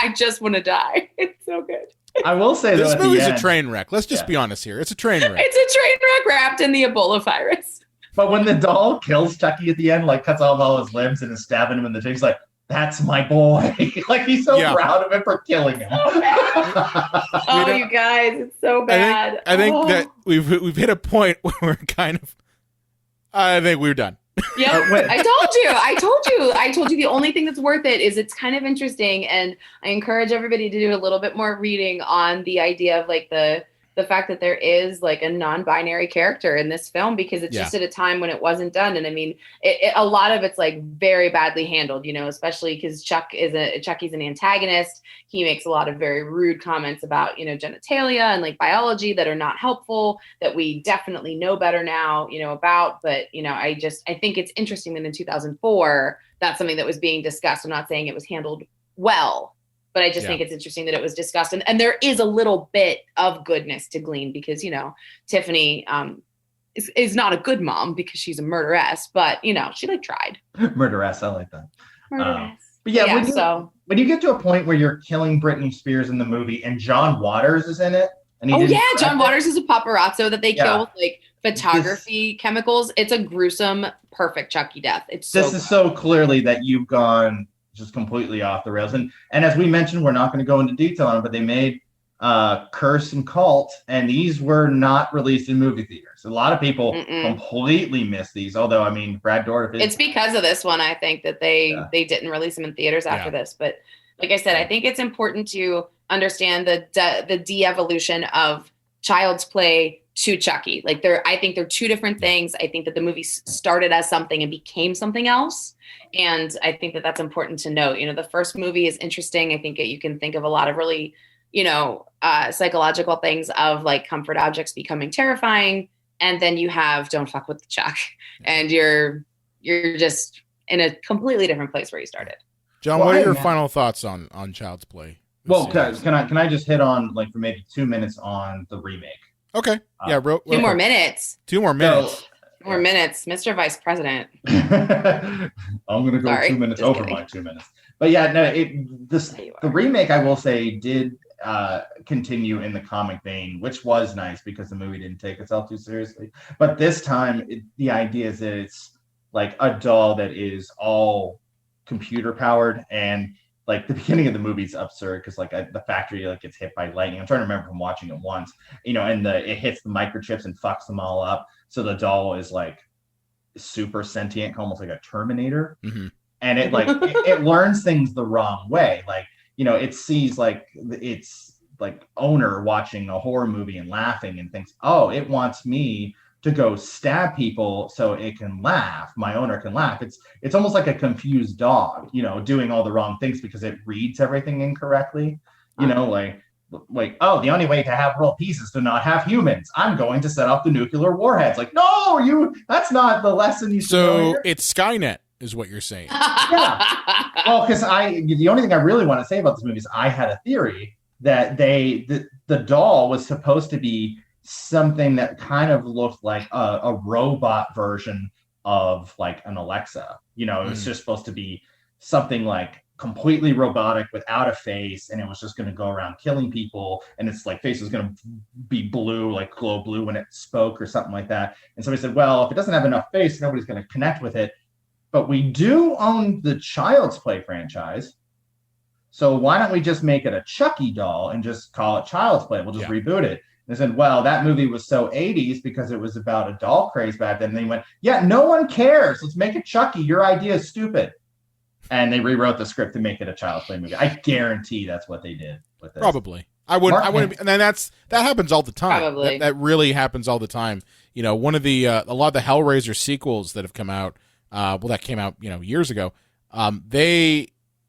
I just want to die. It's so good. I will say this movie's a train wreck. Let's just be honest here. It's a train wreck. It's a train wreck wrapped in the Ebola virus. But when the doll kills Chucky at the end, like cuts off all his limbs and is stabbing him in the chin, he's like, "That's my boy." Like he's so proud of him for killing him. Oh, you guys, it's so bad. I think that we've hit a point where we're kind of. I think we're done. Yeah, I told you the only thing that's worth it is it's kind of interesting, and I encourage everybody to do a little bit more reading on the idea of like the fact that there is like a non-binary character in this film, because it's just at a time when it wasn't done. And I mean, a lot of it's like very badly handled, especially because Chucky's an antagonist. He makes a lot of very rude comments about, genitalia and like biology that are not helpful, that we definitely know better now, about. But, I think it's interesting that in 2004, that's something that was being discussed. I'm not saying it was handled well, but I just think it's interesting that it was discussed. And there is a little bit of goodness to glean because, Tiffany is not a good mom because she's a murderess, but, she like tried. Murderess, I like that. Murderess. But when you get to a point where you're killing Britney Spears in the movie and John Waters is in it. And John Waters is a paparazzo that they kill with like photography chemicals. It's a gruesome, perfect Chucky death. This is so clearly that you've gone just completely off the rails. And as we mentioned, we're not going to go into detail on it, but they made Curse and Cult, and these were not released in movie theaters. A lot of people completely missed these, although, I mean, Brad Dourif It's because of this one, I think, that they didn't release them in theaters after this. But like I said, I think it's important to understand the de-evolution of Child's Play to Chucky. Like I think they're two different things. I think that the movie started as something and became something else. And I think that that's important to note. The first movie is interesting. I think you can think of a lot of really, psychological things of like comfort objects becoming terrifying. And then you have Don't Fuck with the Chuck. And you're just in a completely different place where you started. John, what are your final thoughts on Child's Play? Well, can I just hit on like for maybe 2 minutes on the remake? Okay. Two more minutes. 2 more minutes. 2 more minutes, Mr. Vice President. I'm going to go 2 minutes over kidding. My 2 minutes. But yeah, no, the remake, I will say, did continue in the comic vein, which was nice because the movie didn't take itself too seriously. But this time, the idea is that it's like a doll that is all computer powered, and like the beginning of the movie's absurd because like the factory like gets hit by lightning. I'm trying to remember from watching it once, and it hits the microchips and fucks them all up. So the doll is like super sentient, almost like a Terminator. Mm-hmm. And it like it learns things the wrong way. Like, it sees like its like owner watching a horror movie and laughing and thinks, oh, it wants me to go stab people so it can laugh. My owner can laugh. It's almost like a confused dog, doing all the wrong things because it reads everything incorrectly. Like, oh, the only way to have world peace is to not have humans. I'm going to set off the nuclear warheads. Like, no, that's not the lesson you should know here. It's Skynet is what you're saying. Yeah. Well, because the only thing I really want to say about this movie is I had a theory that the doll was supposed to be something that kind of looked like a robot version of like an Alexa. It was just supposed to be something like completely robotic without a face, and it was just going to go around killing people, and its like face was going to be blue, like glow blue when it spoke or something like that. And somebody said, well, if it doesn't have enough face, nobody's going to connect with it. But we do own the Child's Play franchise. So why don't we just make it a Chucky doll and just call it Child's Play? We'll just reboot it. They said, well, that movie was so 80s because it was about a doll craze back then. And they went, yeah, no one cares. Let's make it Chucky. Your idea is stupid. And they rewrote the script to make it a Child's Play movie. I guarantee that's what they did with this. Probably. I wouldn't. And then that happens all the time. Probably. That really happens all the time. One of the a lot of the Hellraiser sequels that have come out. That came out years ago. They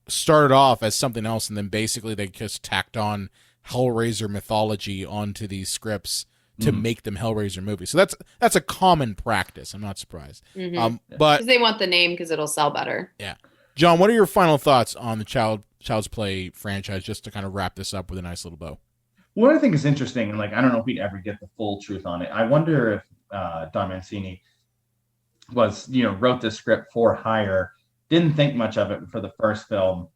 started off as something else, and then basically they just tacked on Hellraiser mythology onto these scripts to make them Hellraiser movies. So that's a common practice. I'm not surprised. Mm-hmm. But because they want the name because it'll sell better. Yeah, John, what are your final thoughts on the Child's Play franchise? Just to kind of wrap this up with a nice little bow. What I think is interesting, and like I don't know if we'd ever get the full truth on it. I wonder if Don Mancini was wrote this script for hire, didn't think much of it for the first film,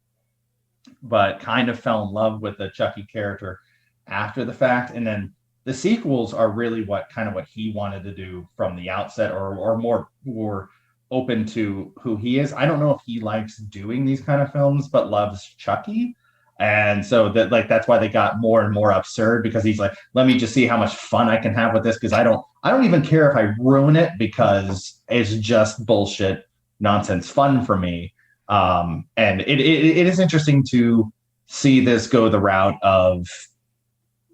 but kind of fell in love with the Chucky character after the fact. And then the sequels are really what he wanted to do from the outset, or more open to who he is. I don't know if he likes doing these kind of films, but loves Chucky. And so that's why they got more and more absurd, because he's like, let me just see how much fun I can have with this. Because I don't even care if I ruin it, because it's just bullshit, nonsense fun for me. And it is interesting to see this go the route of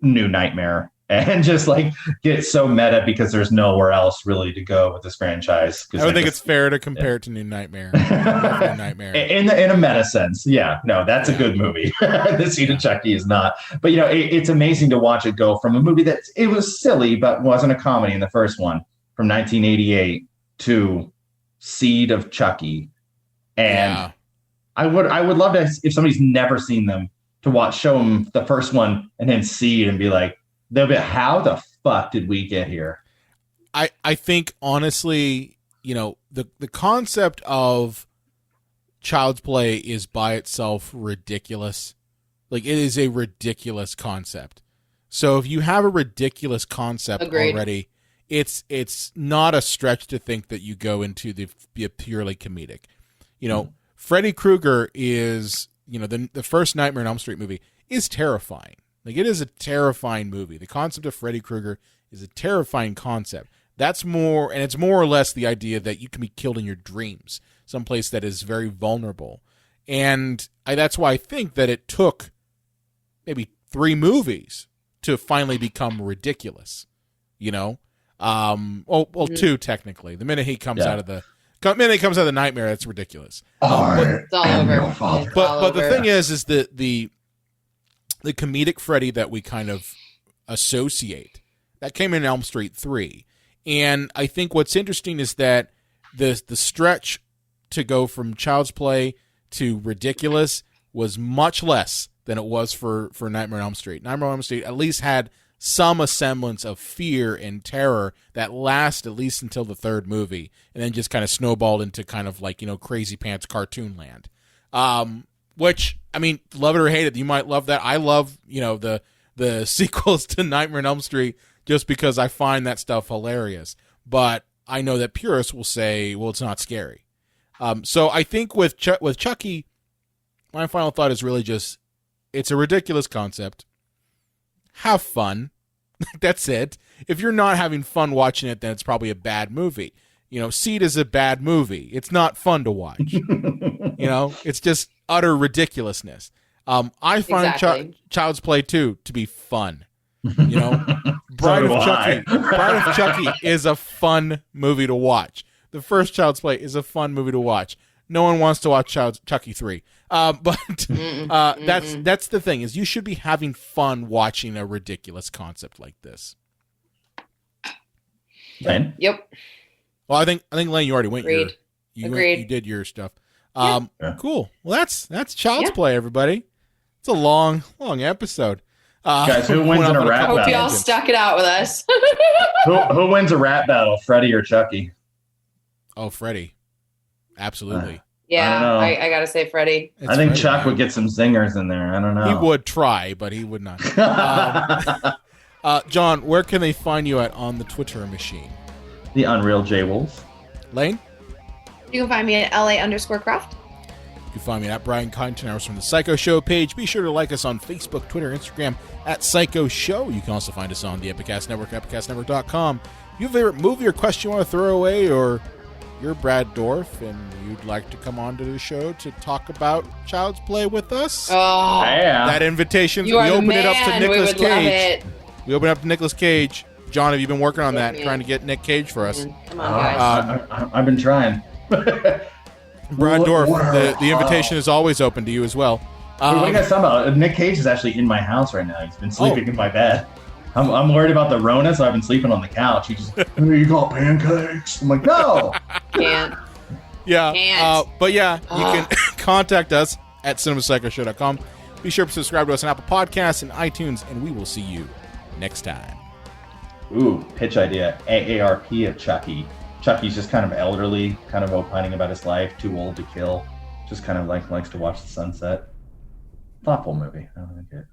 New Nightmare and just like get so meta, because there's nowhere else really to go with this franchise. I don't think it's fair to compare it to New Nightmare. New Nightmare. In a meta sense. Yeah, no, that's a good movie. The Seed of Chucky is not. But it's amazing to watch it go from a movie that it was silly, but wasn't a comedy in the first one, from 1988 to Seed of Chucky. And I would love to, if somebody's never seen them, to show them the first one and then Seed and be like, they'll be, how the fuck did we get here? I think honestly, the concept of Child's Play is by itself ridiculous. Like, it is a ridiculous concept. So if you have a ridiculous concept already, it's not a stretch to think that you go into the purely comedic. Freddy Krueger is, the first Nightmare on Elm Street movie is terrifying. Like, it is a terrifying movie. The concept of Freddy Krueger is a terrifying concept. It's more or less the idea that you can be killed in your dreams, someplace that is very vulnerable. And that's why I think that it took maybe 3 movies to finally become ridiculous. 2 technically. The minute he comes out of the nightmare, that's ridiculous. It's all over. But the thing is the comedic Freddy that we kind of associate, that came in Elm Street 3. And I think what's interesting is that the stretch to go from Child's Play to ridiculous was much less than it was for Nightmare on Elm Street. Nightmare on Elm Street at least had some semblance of fear and terror that lasted at least until the 3rd movie, and then just kind of snowballed into kind of like, crazy pants cartoon land. Which, I mean, love it or hate it, you might love that. I love, the sequels to Nightmare on Elm Street just because I find that stuff hilarious. But I know that purists will say, well, it's not scary. So I think with Chucky, my final thought is really just, it's a ridiculous concept. Have fun. That's it. If you're not having fun watching it, then it's probably a bad movie. Seed is a bad movie. It's not fun to watch. It's just utter ridiculousness. I find Child's Play 2 to be fun. Bride of Chucky is a fun movie to watch. The first Child's Play is a fun movie to watch. No one wants to watch Chucky 3. But that's the thing, is you should be having fun watching a ridiculous concept like this. Lane? Yep. Well, I think Lane, you already went. Agreed. You did your stuff. Cool. Well, that's Child's Play, everybody. It's a long episode. Guys, who wins in a rap battle? Hope y'all stuck it out with us. Who wins a rap battle, Freddie or Chucky? Oh, Freddie. Absolutely. Yeah, I gotta say Freddie. I think Chuck would get some zingers in there. I don't know. He would try, but he would not. John, where can they find you at on the Twitter machine? The Unreal J Wolf. Lane? You can find me at LA_Craft. You can find me at Brian Connington. I was from the Psycho Show page. Be sure to like us on Facebook, Twitter, Instagram at Psycho Show. You can also find us on the Epicast Network, epicastnetwork.com. If you have a favorite movie or question you want to throw away, or you're Brad Dourif and you'd like to come on to the show to talk about Child's Play with us, that invitation, we open it up to Nicolas Cage. We open it up to Nicolas Cage. John, have you been working on that, trying to get Nick Cage for us? Come on, guys. I've been trying. Brad Dourif, the invitation is always open to you as well. What are you guys talking about? Nick Cage is actually in my house right now. He's been sleeping in my bed. I'm worried about the Rona, so I've been sleeping on the couch. He just, hey, you got pancakes? I'm like, no. Can't. Yeah. Can't. But yeah, you can contact us at cinemapsychoshow.com. Be sure to subscribe to us on Apple Podcasts and iTunes, and we will see you next time. Ooh, pitch idea. AARP of Chucky. Chucky's just kind of elderly, kind of opining about his life, too old to kill. Just kind of likes to watch the sunset. Thoughtful movie. I like it.